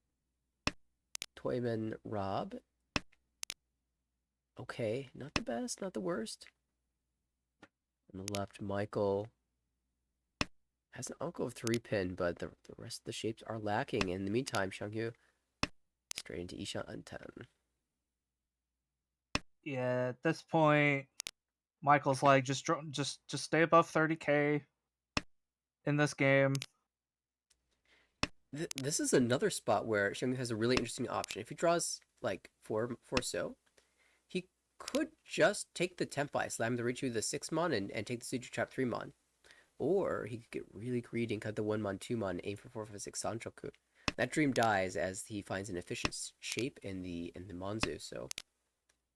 Toyman Rob. Okay, not the best, not the worst. On the left, Michael has an uncle of 3 pin, but the rest of the shapes are lacking. In the meantime, Xiangyu straight into Isha Anten. Yeah, at this point, Michael's like, just stay above 30k in this game. This is another spot where Xiangyu has a really interesting option. If he draws like 4 so, he could just take the Tempai, slam the Richu the 6 mon, and take the Suju Trap 3 mon. Or he could get really greedy and cut the 1 mon, 2 mon, aim for 4 for 6 Sanchoku. That dream dies as he finds an efficient shape in the Monzu, so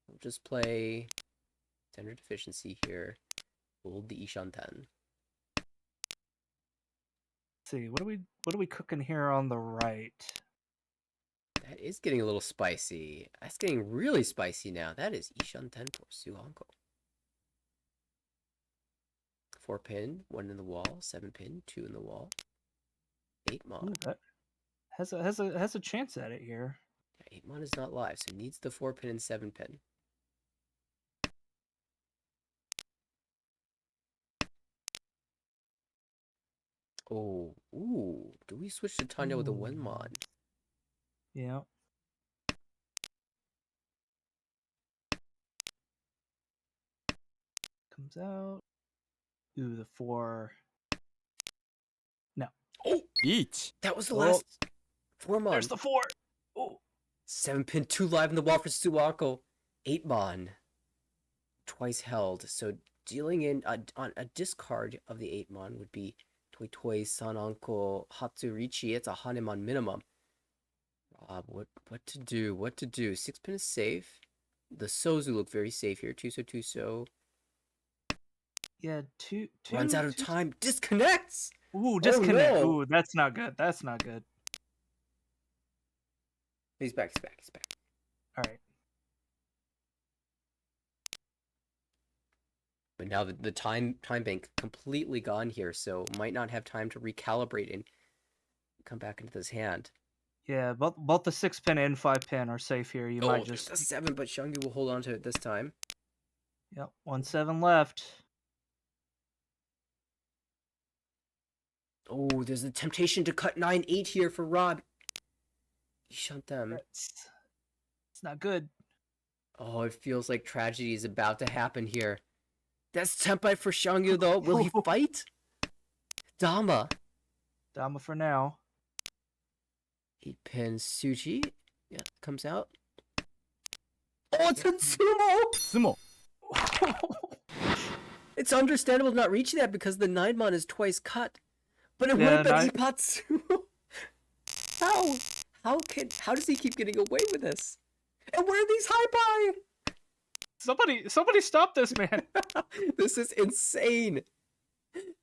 we'll just play standard efficiency here. Hold the Ishanten. See, what are we cooking here on the right? That is getting a little spicy. That's getting really spicy now. That is Ishanten for Suhanko. 4 pin, 1 in the wall, 7 pin, 2 in the wall. 8 mon. Ooh, that has a chance at it here. 8-mon is not live, so needs the 4-pin and 7-pin. Oh, ooh. Do we switch to Tanya with a 1-mon? Yeah. Comes out. Ooh, the 4. No. Oh! 1. That was the Oh. last 4-mon. There's the 4. Oh. 7-pin, 2 live in the wall for Suwako. 8-mon. Twice held. So dealing in on a discard of the 8-mon would be Toi Toi, Sananko, Hatsurichi. It's a Hanemon minimum. Rob, what to do? What to do? 6-pin is safe. The Sozu look very safe here. Tuso. Yeah, two. Runs out of time. Disconnects! Ooh, disconnect. no. Ooh, that's not good. That's not good. He's back. All right. But now the time bank completely gone here, so might not have time to recalibrate and come back into this hand. Yeah, both the 6-pin and 5-pin are safe here. You might just. There's a 7, but Xiangyu will hold on to it this time. Yep, 1-7 left. Oh, there's the temptation to cut 9-8 here for Rob. You shunt them. It's not good. Oh, it feels like tragedy is about to happen here. That's Tempai for Xiangyu, though. Will he fight? Dama for now. 8-pin Suji. Yeah, comes out. Oh, it's a sumo! Sumo. It's understandable to not reach that because the 9-mon is twice cut. But it would Yeah, have been Ipatsu. How? How does he keep getting away with this? And where are these high Somebody stop this man. This is insane.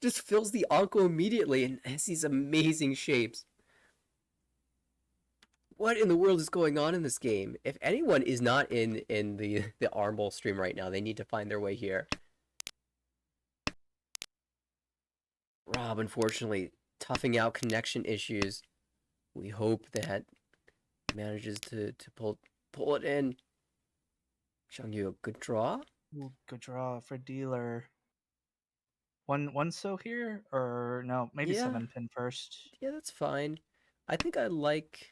Just fills the Anko immediately and has these amazing shapes. What in the world is going on in this game? If anyone is not in the Armble stream right now, they need to find their way here. Rob, unfortunately, toughing out connection issues. We hope that he manages to pull it in. Xiangyu, a good draw. Ooh, good draw for dealer. One so here or no? Maybe Yeah. 7-pin first. Yeah, that's fine. I think I like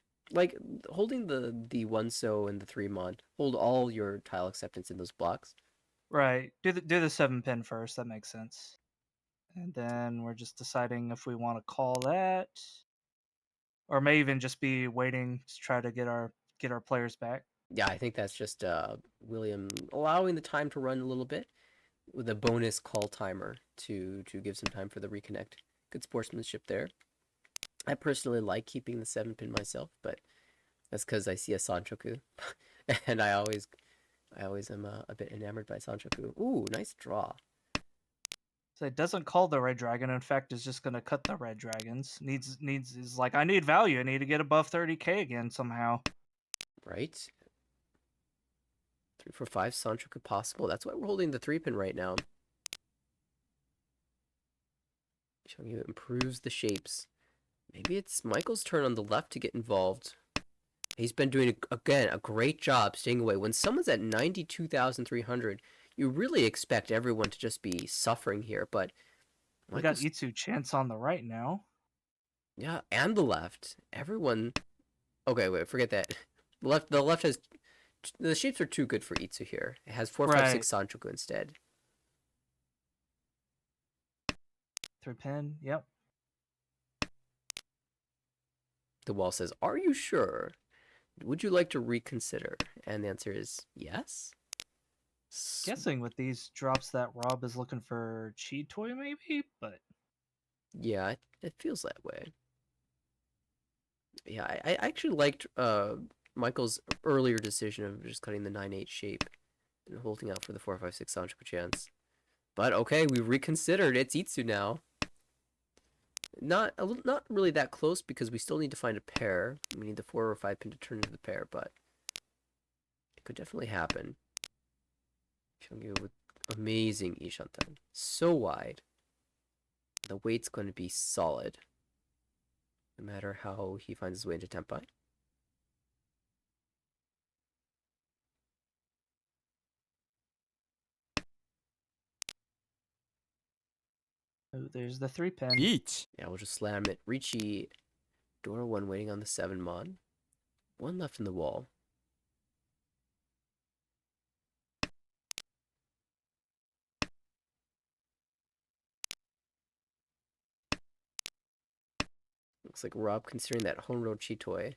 holding the 1 so and the 3-mon. Hold all your tile acceptance in those blocks. Right. Do the 7-pin first. That makes sense. And then we're just deciding if we want to call that, or may even just be waiting to try to get our players back. Yeah, I think that's just William allowing the time to run a little bit with a bonus call timer to give some time for the reconnect. Good sportsmanship there. I personally like keeping the 7-pin myself, but that's because I see a Sanchoku, and I always am a bit enamored by Sanchoku. Ooh, nice draw. So it doesn't call the red dragon. In fact, it's just going to cut the red dragons. Needs is like, I need value. I need to get above 30k again somehow. Right. 3 for 5 Sanchoku possible. That's why we're holding the 3-pin right now. Showing you it improves the shapes. Maybe it's Michael's turn on the left to get involved. He's been doing, again, a great job staying away. When someone's at 92,300, you really expect everyone to just be suffering here, but We got Itsu Chance on the right now. Yeah, and the left. Everyone. Okay, wait, forget that. The left has. The shapes are too good for Itsu here. It has 456 Sanchoku instead. 3-pin, yep. The wall says, "Are you sure? Would you like to reconsider?" And the answer is yes. Guessing with these drops that Rob is looking for Chi Toy maybe, but yeah, it feels that way. Yeah, I actually liked Michael's earlier decision of just cutting the 9-8 shape and holding out for the 456 Sanchoku chance. But okay, we reconsidered. It's Itsu now. Not really that close because we still need to find a pair. We need the 4 or 5 pin to turn into the pair, but it could definitely happen. Xiangyu with amazing Ishantan. So wide. The weight's going to be solid. No matter how he finds his way into Tempai. Oh, there's the 3-pin. Beach. Yeah, we'll just slam it. Ricci, Dora 1 waiting on the 7 mon. 1 left in the wall. Looks like Rob considering that Honro Chitoi.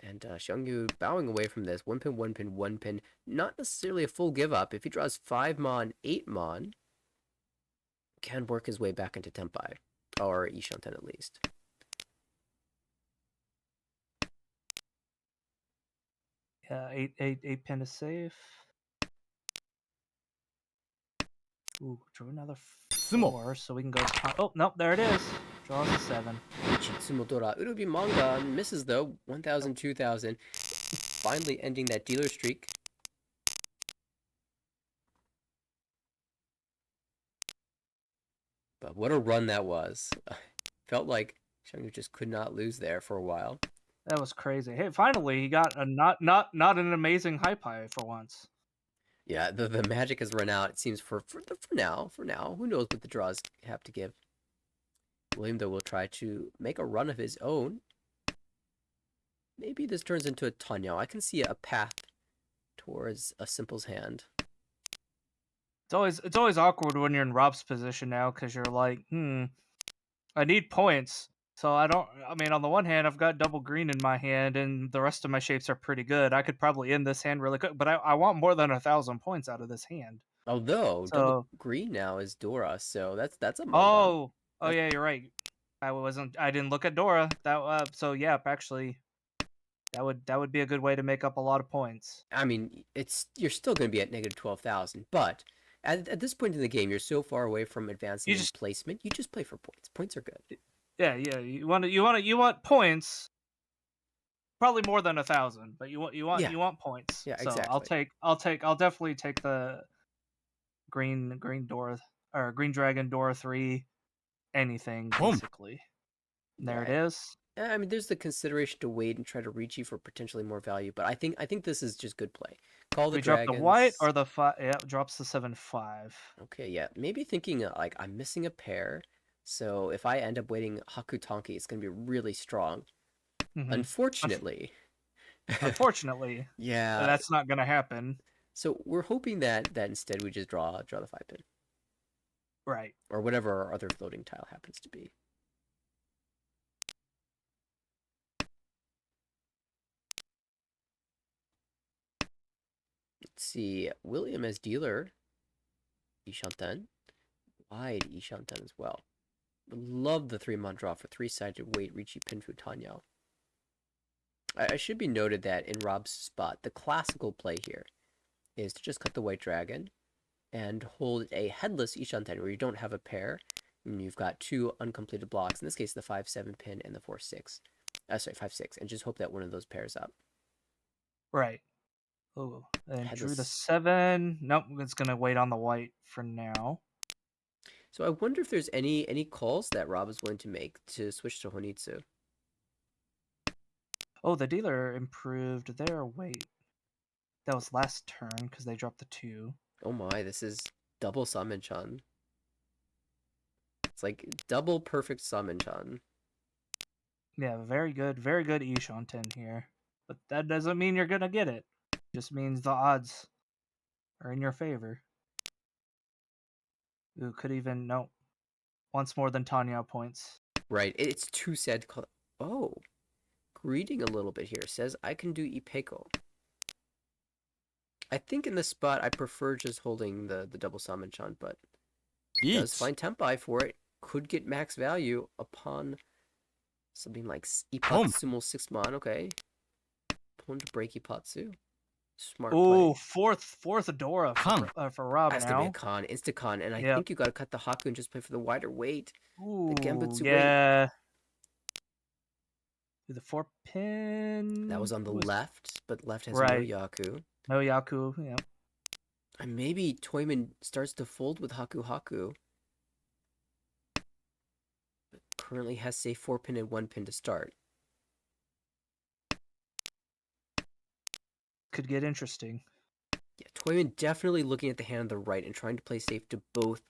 And Xiangyu bowing away from this. 1 pin, 1 pin, 1 pin. Not necessarily a full give up. If he draws 5 mon, 8 mon, can work his way back into Tenpai. Or Ishanten at least. Yeah, 8 pin is safe. Ooh, draw another Sumo. 4, so we can go. Oh, nope, there it is. Draws a 7. Chitsumo Dora. Urubi Mangan misses though. 1,000, 2,000. Finally ending that dealer streak. But what a run that was. Felt like Xiangyu just could not lose there for a while. That was crazy. Hey, finally he got a not an amazing high pie for once. Yeah, the magic has run out, it seems, for now. For now. Who knows what the draws have to give. William, though, will try to make a run of his own. Maybe this turns into a Tanyo. I can see a path towards a Simple's hand. It's always awkward when you're in Rob's position now because you're like, I need points. So I mean, on the one hand, I've got double green in my hand, and the rest of my shapes are pretty good. I could probably end this hand really quick, but I want more than 1,000 points out of this hand. Although double So, green now is Dora, so that's a Mangan. oh That's, yeah, you're right. I didn't look at Dora. So yeah, actually, that would be a good way to make up a lot of points. I mean, you're still going to be at negative 12,000, but at this point in the game, you're so far away from advancing You in just placement. You just play for points. Points are good. Yeah, you want points. Probably more than 1,000, but Yeah, you want points. yeah, So exactly. I'll definitely take the green Dora or green dragon Dora 3 anything Boom. basically. There it Yeah, is. I mean, there's the consideration to wait and try to reach you for potentially more value, but I think this is just good play. Call the We drop the white dragons. or the 5. Yeah, drops the 7/5. Okay, yeah, maybe thinking like I'm missing a pair, so if I end up waiting Haku Tonki, it's gonna be really strong. Mm-hmm. Unfortunately, Unfortunately, yeah. that's not gonna happen. So we're hoping that instead we just draw the 5 pin Right. or whatever our other floating tile happens to be. Let's see, William as dealer, Ishanten, wide Ishanten as well. Love the 3-mon draw for 3-sided weight Richi Pinfu Tanyao. I should be noted that in Rob's spot, the classical play here is to just cut the white dragon and hold a headless Ishanten where you don't have a pair and you've got 2 uncompleted blocks, in this case the 5-7 pin and the 4-6. Sorry, 5-6, and just hope that one of those pairs up. Right. Oh, and drew the Headless. 7. Nope, it's gonna wait on the white for now. So I wonder if there's any calls that Rob is willing to make to switch to Honitsu. Oh, the dealer improved their weight. That was last turn because they dropped the 2. Oh my, this is double Summon-chan. It's like double perfect Summon-chan. Yeah, very good Ishanten here. But that doesn't mean you're gonna get it. Just means the odds are in your favor. Ooh, could even no. Once more than Tanya points. Right, it's too sad to call. Oh, greeting a little bit here. Says I can do Ipeko. I think in this spot I prefer just holding the double Summon-chan, but does Beach. find Tempai for it. Could get max value upon something like Boom. Ipatsumo 6-mon. Okay. Opponent to break Ipatsu. Smart Ooh, play. fourth Adora for Rob Has to be a now. con, insta-con, and I Yep. think you gotta cut the Haku and just play for the wider weight. Ooh, The Genbutsu weight. yeah. Do the 4-pin. That was on the left, but left has Right. no Yaku. No Yaku, yeah. And maybe Toyman starts to fold with Haku Haku. But currently has, say, 4-pin and 1-pin to start. Could get interesting. Yeah, Toyman definitely looking at the hand on the right and trying to play safe to both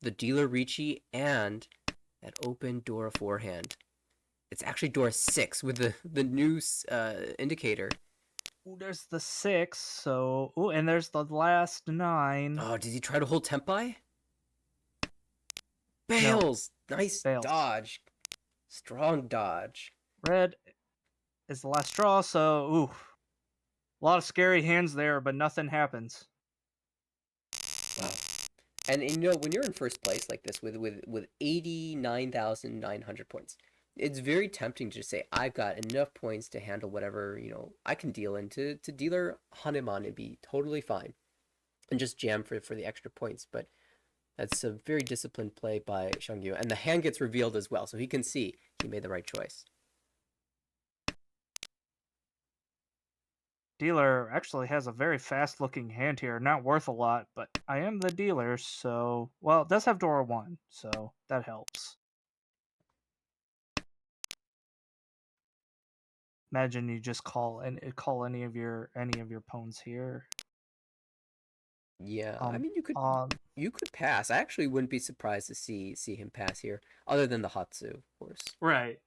the dealer Ricci and that open Dora forehand. It's actually Dora 6 with the new indicator. Ooh, there's the 6. So, ooh, and there's the last 9. Oh, did he try to hold Tempai? No, Bails! Nice fails. dodge. Strong dodge. Red is the last straw. So, ooh, a lot of scary hands there, but nothing happens. Wow. And you know, when you're in first place like this with 89,900 points, it's very tempting to just say, I've got enough points to handle whatever, I can deal into to dealer Hanuman and be totally fine. And just jam for the extra points. But that's a very disciplined play by Xiangyu. And the hand gets revealed as well, so he can see he made the right choice. Dealer actually has a very fast looking hand here. Not worth a lot, but I am the dealer, so. Well, it does have Dora 1, so that helps. Imagine you just call any of your pawns here. Yeah, I mean you could pass. I actually wouldn't be surprised to see him pass here, other than the Hatsu, of course. Right.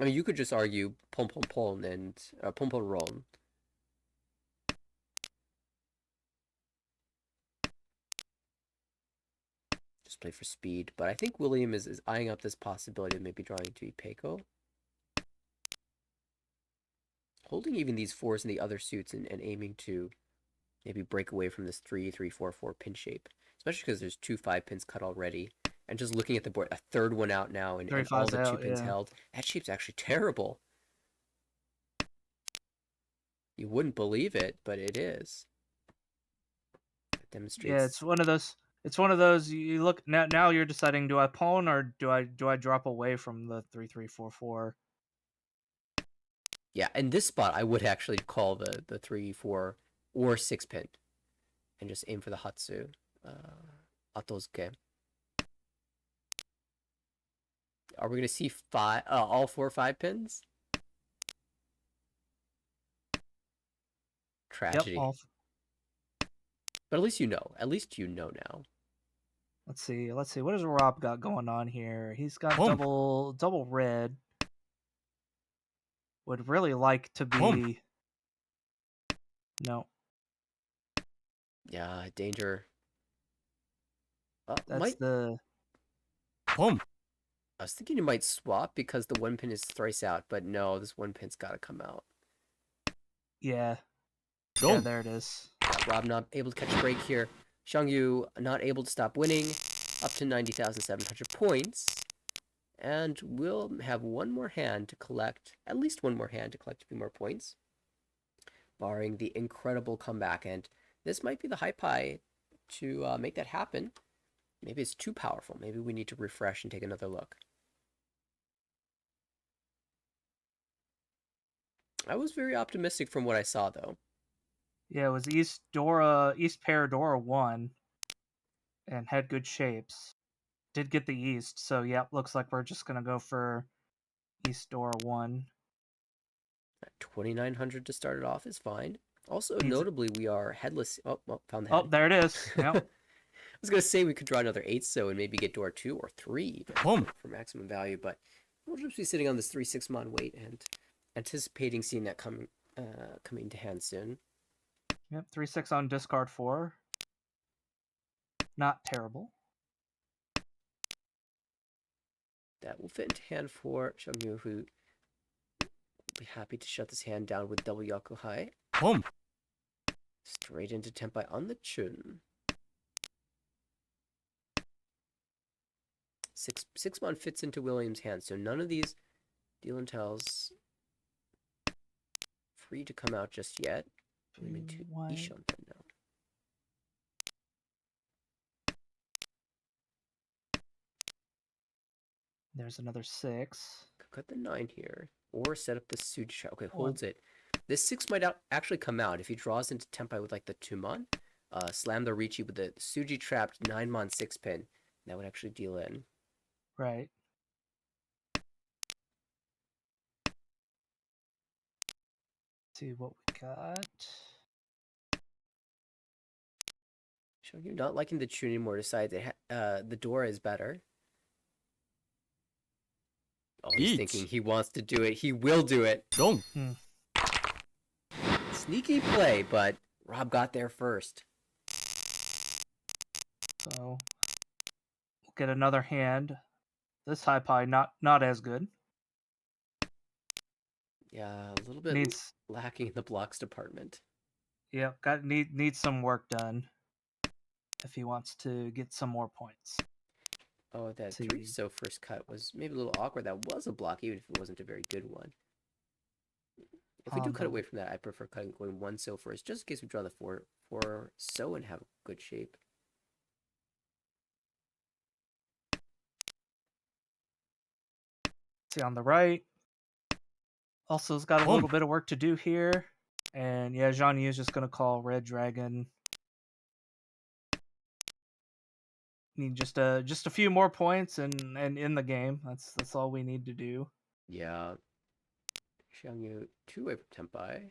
I mean, you could just argue pom pom pom and pom pom ron. Just play for speed, but I think William is eyeing up this possibility of maybe drawing to Ipeco. Holding even these 4s in the other suits and aiming to maybe break away from this 3-3-4-4 pin shape, especially because there's 2 5 pins cut already. And just looking at the board, a third one out now, and all the 2 pins held. That shape's actually terrible. You wouldn't believe it, but it is. It demonstrates. Yeah, it's one of those. It's one of those. You look now. Now you're deciding: do I pawn or do I drop away from the 3-3-4-4? Yeah, in this spot, I would actually call the 3-4 or 6 pin, and just aim for the Hatsu. Atosuke. Are we gonna see all 4 5 pins? Tragedy. Yep. But at least you know. At least you know now. Let's see. What does Rob got going on here? He's got double red. Would really like to be. No. Yeah, danger. That's the. Boom. I was thinking you might swap because the 1 pin is thrice out, but no, this 1 pin's got to come out. Yeah. Yeah, there it is. Rob not able to catch a break here. Xiangyu not able to stop winning, up to 90,700 points. And we'll have one more hand to collect, at least one more hand to collect a few more points, barring the incredible comeback. And this might be the high pie to make that happen. Maybe it's too powerful. Maybe we need to refresh and take another look. I was very optimistic from what I saw, though. Yeah, it was East pair Dora 1, and had good shapes. Did get the East, so yeah, looks like we're just gonna go for East Dora 1. 2,900 to start it off is fine. Also, notably, we are headless. Oh, well, found the head. Oh, there it is. Yep. I was going to say we could draw another 8 so and maybe get Door 2 or 3 for maximum value, but we'll just be sitting on this 3-6 mon wait and anticipating seeing that coming to hand soon. Yep, 3-6 on discard 4. Not terrible. That will fit into hand for Xiangyu, who will be happy to shut this hand down with double Yakuhai. Boom. Straight into Tempai on the Chun. 6 mon fits into William's hand, so none of these deal and tells free to come out just yet. I'm into Ishon now. There's another 6. Could cut the 9 here, or set up the Suji trap. Okay, holds it. This 6 might actually come out if he draws into Tempai with like the 2 mon. Slam the Ricci with the Suji trapped 9 mon 6 pin. That would actually deal in. Right. See what we got. Shogyu not liking the tune anymore decides the door is better. Oh, he's thinking he wants to do it. He will do it. 4 Sneaky play, but Rob got there first. So we'll get another hand. This high pie not as good. Yeah, a little bit Needs lacking in the blocks department. needs some work done if he wants to get some more points. Oh, that See. 3 so first cut was maybe a little awkward. That was a block, even if it wasn't a very good one. If we do cut away from that, I prefer going 1 so first, just in case we draw the 4 so and have good shape. See on the right. Also, has got a little bit of work to do here. And yeah, Zhang Yu is just gonna call Red Dragon. Need just a few more points and in the game. That's all we need to do. Yeah. Xiangyu 2 away from Tenpai.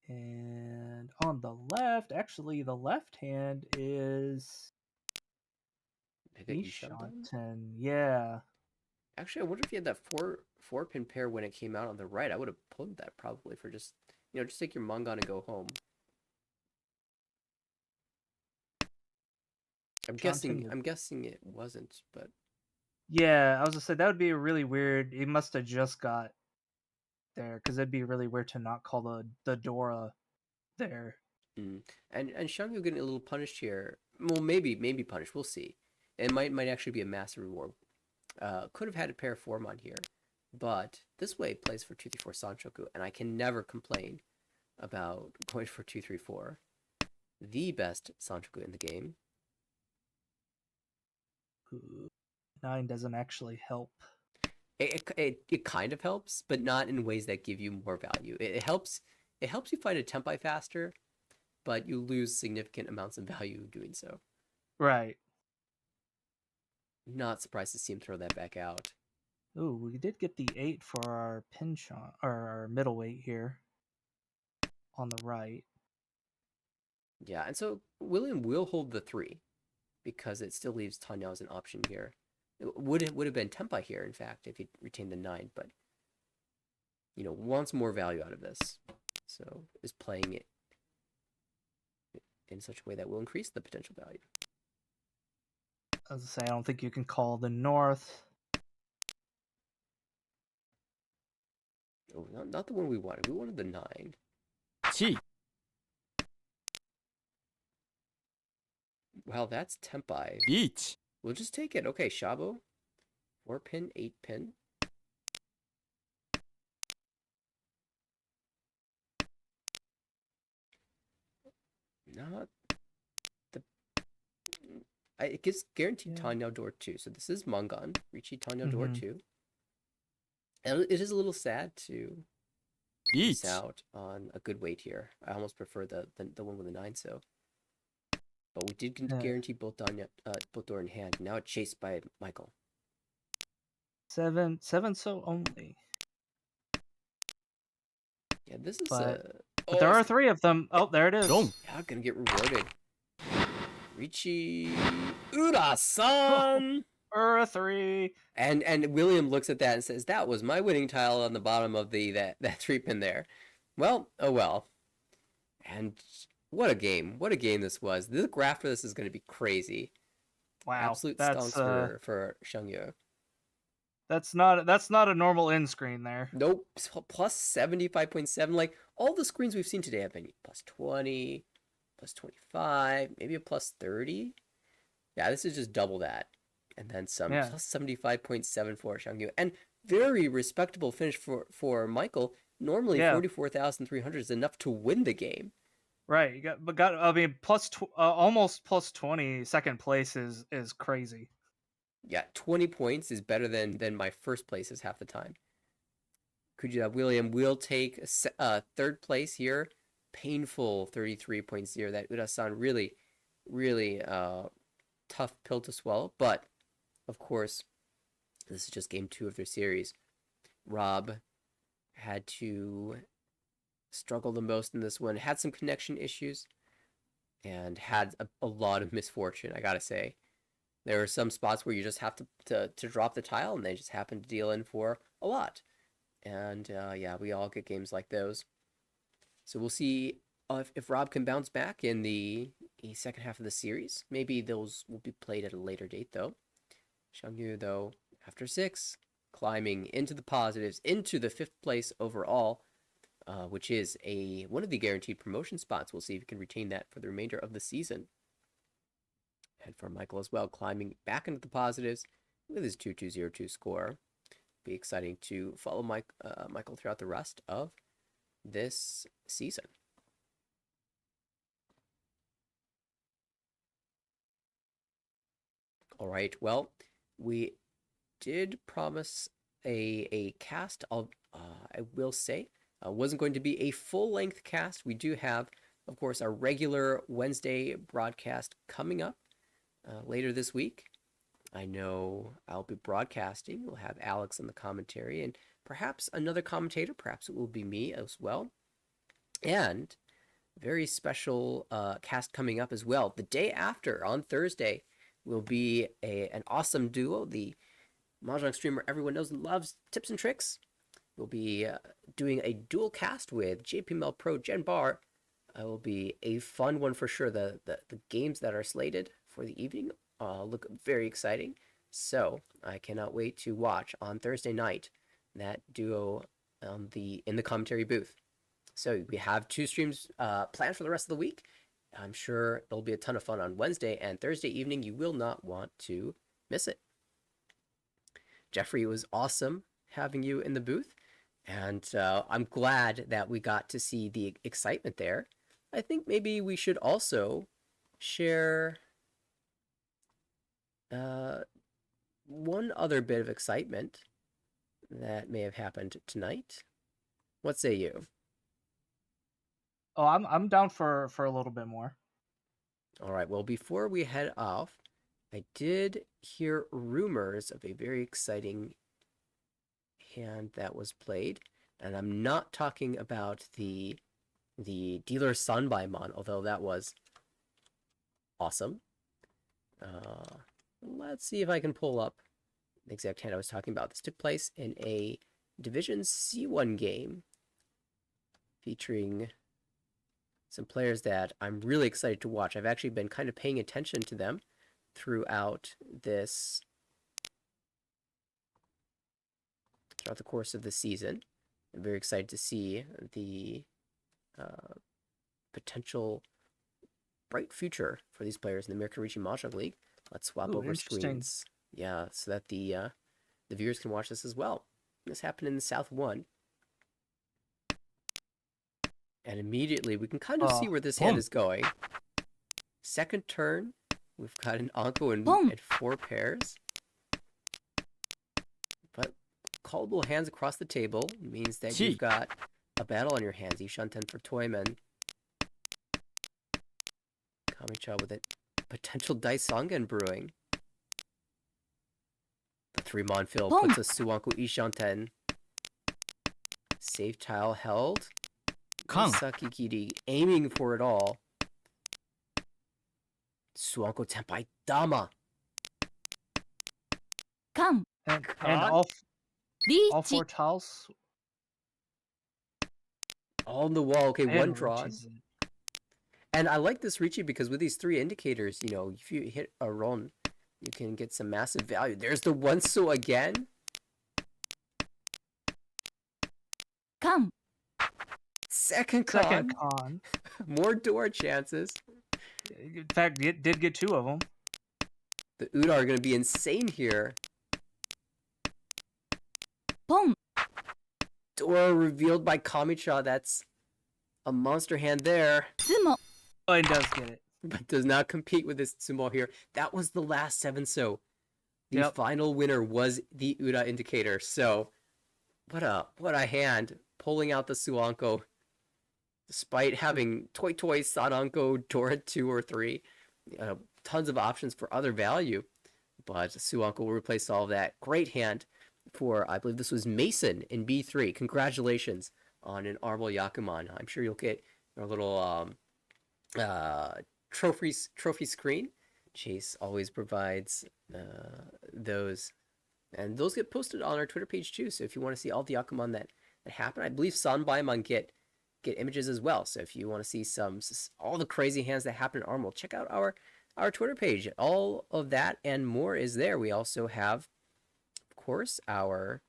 And on the left, actually, the left hand is Ishanten. Yeah. Actually, I wonder if you had that four pin pair when it came out on the right. I would have pulled that probably for just just take your Mangan and go home. I'm guessing it wasn't, but yeah, I was gonna say that would be really weird. He must have just got there because it'd be really weird to not call the Dora there. And Xiangyu getting a little punished here. Well, maybe punished. We'll see. It might actually be a massive reward. Could have had a pair of Formon here, but this way plays for 2-3-4 Sanchoku, and I can never complain about going for 2-3-4. The best Sanchoku in the game. Ooh, 9 doesn't actually help. It kind of helps, but not in ways that give you more value. It helps you find a Tenpai faster, but you lose significant amounts of value doing so. Right. Not surprised to see him throw that back out. Ooh, we did get the 8 for our pinchon or our middleweight here on the right. Yeah, and so William will hold the 3 because it still leaves Tanyao as an option here. It would have been Tenpai here, in fact, if he retained the 9, but wants more value out of this. So is playing it in such a way that will increase the potential value. As I say, I don't think you can call the north. Oh, not the one we wanted. We wanted the 9. 7 Well, that's Tenpai. 1 We'll just take it. Okay, Shabo. 4 pin, 8 pin. Not the... It gives guaranteed Tanyao door 2. So this is Mangan. Richi Tanyao door 2. And it is a little sad to miss 1 out on a good weight here. I almost prefer the one with the 9 so. But we did guarantee both door in hand. Now it's chased by Michael. 7 so only. Yeah, this is but there are 3 of them. Oh, there it is. Yeah, gonna get rewarded. Richi Ura-san! 3. And William looks at that and says, "That was my winning tile on the bottom of that 3 pin there." Well, oh well. And what a game! What a game this was. The graph for this is going to be crazy. Wow, Absolute stonks for Xiangyu. That's not a normal end screen there. Nope. Plus 75.7. Like all the screens we've seen today have been plus 20, plus 25, maybe a plus 30. Yeah, this is just double that. And then some. Yeah. Plus 75.7 for Xiangyu. And very respectable finish for Michael. Normally 44,300 is enough to win the game. Right. You got I mean almost plus 20 second place is crazy. Yeah, 20 points is better than my first place is half the time. William will take third place here. Painful 33.0. That Ura-san really, really tough pill to swallow. But, of course, this is just game 2 of their series. Rob had to struggle the most in this one. Had some connection issues. and had a lot of misfortune, I gotta say. There are some spots where you just have to drop the tile, and they just happen to deal in for a lot. And yeah, we all get games like those. So we'll see if Rob can bounce back in the second half of the series. Maybe those will be played at a later date, though. Xiangyu, though, after 6, climbing into the positives, into the 5th place overall, which is one of the guaranteed promotion spots. We'll see if he can retain that for the remainder of the season. And for Michael as well, climbing back into the positives with his 2202 score. Be exciting to follow Michael throughout the rest of this season. All right. Well, we did promise a cast. I will say, wasn't going to be a full length cast. We do have, of course, our regular Wednesday broadcast coming up later this week. I know I'll be broadcasting. We'll have Alex in the commentary and perhaps another commentator. Perhaps it will be me as well. And very special cast coming up as well. The day after, on Thursday, will be an awesome duo. The Mahjong streamer everyone knows and loves, Tips and Tricks. We'll be doing a dual cast with JPML Pro Gen Bar. It will be a fun one for sure. The games that are slated for the evening look very exciting. So I cannot wait to watch on Thursday night that duo in the commentary booth. So we have 2 streams planned for the rest of the week. I'm sure it'll be a ton of fun on Wednesday and Thursday evening. You will not want to miss it. Jeffrey, it was awesome having you in the booth, and I'm glad that we got to see the excitement there. I think maybe we should also share one other bit of excitement that may have happened tonight. What say you? Oh, I'm down for a little bit more. All right. Well, before we head off, I did hear rumors of a very exciting hand that was played, and I'm not talking about the dealer Sanbaimon, although that was awesome. Let's see if I can pull up the exact hand I was talking about. This took place in a Division C1 game featuring some players that I'm really excited to watch. I've actually been kind of paying attention to them throughout the course of the season. I'm very excited to see the potential bright future for these players in the American Richie Mahjong League. Let's swap over screens. Yeah, so that the viewers can watch this as well. This happened in the South 1. And immediately we can kind of see where this hand is going. Second turn, we've got an Anko and 4 pairs. But callable hands across the table means that you've got a battle on your hands. Ishanten for Toyman. Kamicha with a potential Dice Sangen brewing. The 3-mon fill puts a Suwanko Ishanten. Safe tile held. Sakikiri aiming for it all. Suwanko Tenpai Dama. And all 4 tiles. All in the wall. Okay, one drawn. And I like this Ricci because with these 3 indicators, you know, if you hit a run, you can get some massive value. There's the one so again. Second con. More door chances. In fact, it did get 2 of them. The Uda are going to be insane here. Door revealed by Kamicha. That's a monster hand there. Oh, it does get it. But does not compete with this Tsumo here. That was the last 7 so. The final winner was the Uda indicator. So, what a hand. Pulling out the Suwanko. Despite having Toy Sadanko, Dora 2 or 3. Tons of options for other value. But Suwanko will replace all of that. Great hand for, I believe this was Mason in B3. Congratulations on an Armel Yakuman. I'm sure you'll get a little trophy screen. Chase always provides those, and those get posted on our Twitter page too. So if you want to see all the Yakuman that happen, I believe Sanbaimon get images as well. So if you want to see all the crazy hands that happen in Armor, check out our Twitter page. All of that and more is there. We also have, of course, our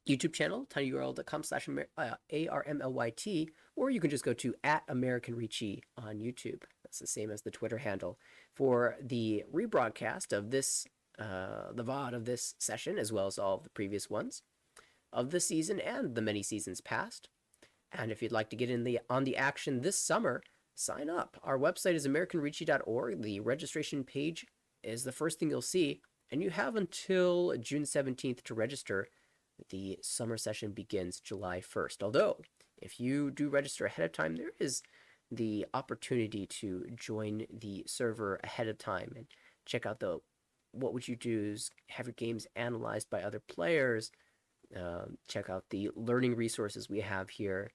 YouTube channel, tinyurl.com/ARMLYT, or you can just go to @AmericanRichi on YouTube. That's the same as the Twitter handle. For the rebroadcast of this, the VOD of this session, as well as all of the previous ones of the season and the many seasons past. And if you'd like to get on the action this summer, sign up. Our website is AmericanRichi.org. The registration page is the first thing you'll see, and you have until June 17th to register. The summer session begins July 1st. Although, if you do register ahead of time, there is the opportunity to join the server ahead of time and check out what would you do is have your games analyzed by other players, check out the learning resources we have here,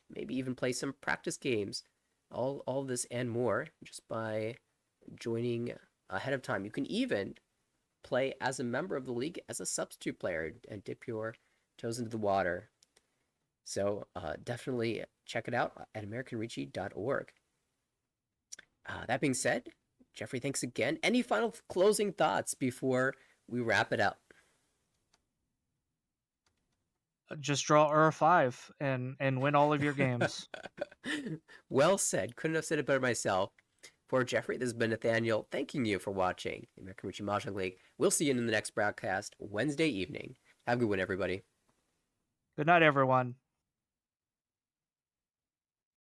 maybe even play some practice games, all this and more just by joining ahead of time. You can even play as a member of the league as a substitute player and dip your toes into the water. So definitely check it out at AmericanRichi.org. That being said, Jeffrey, thanks again. Any final closing thoughts before we wrap it up? Just draw Ur 5 and win all of your games. Well said. Couldn't have said it better myself. For Jeffrey, this has been Nathaniel thanking you for watching the American Richi Mahjong League. We'll see you in the next broadcast Wednesday evening. Have a good one, everybody. Good night, everyone.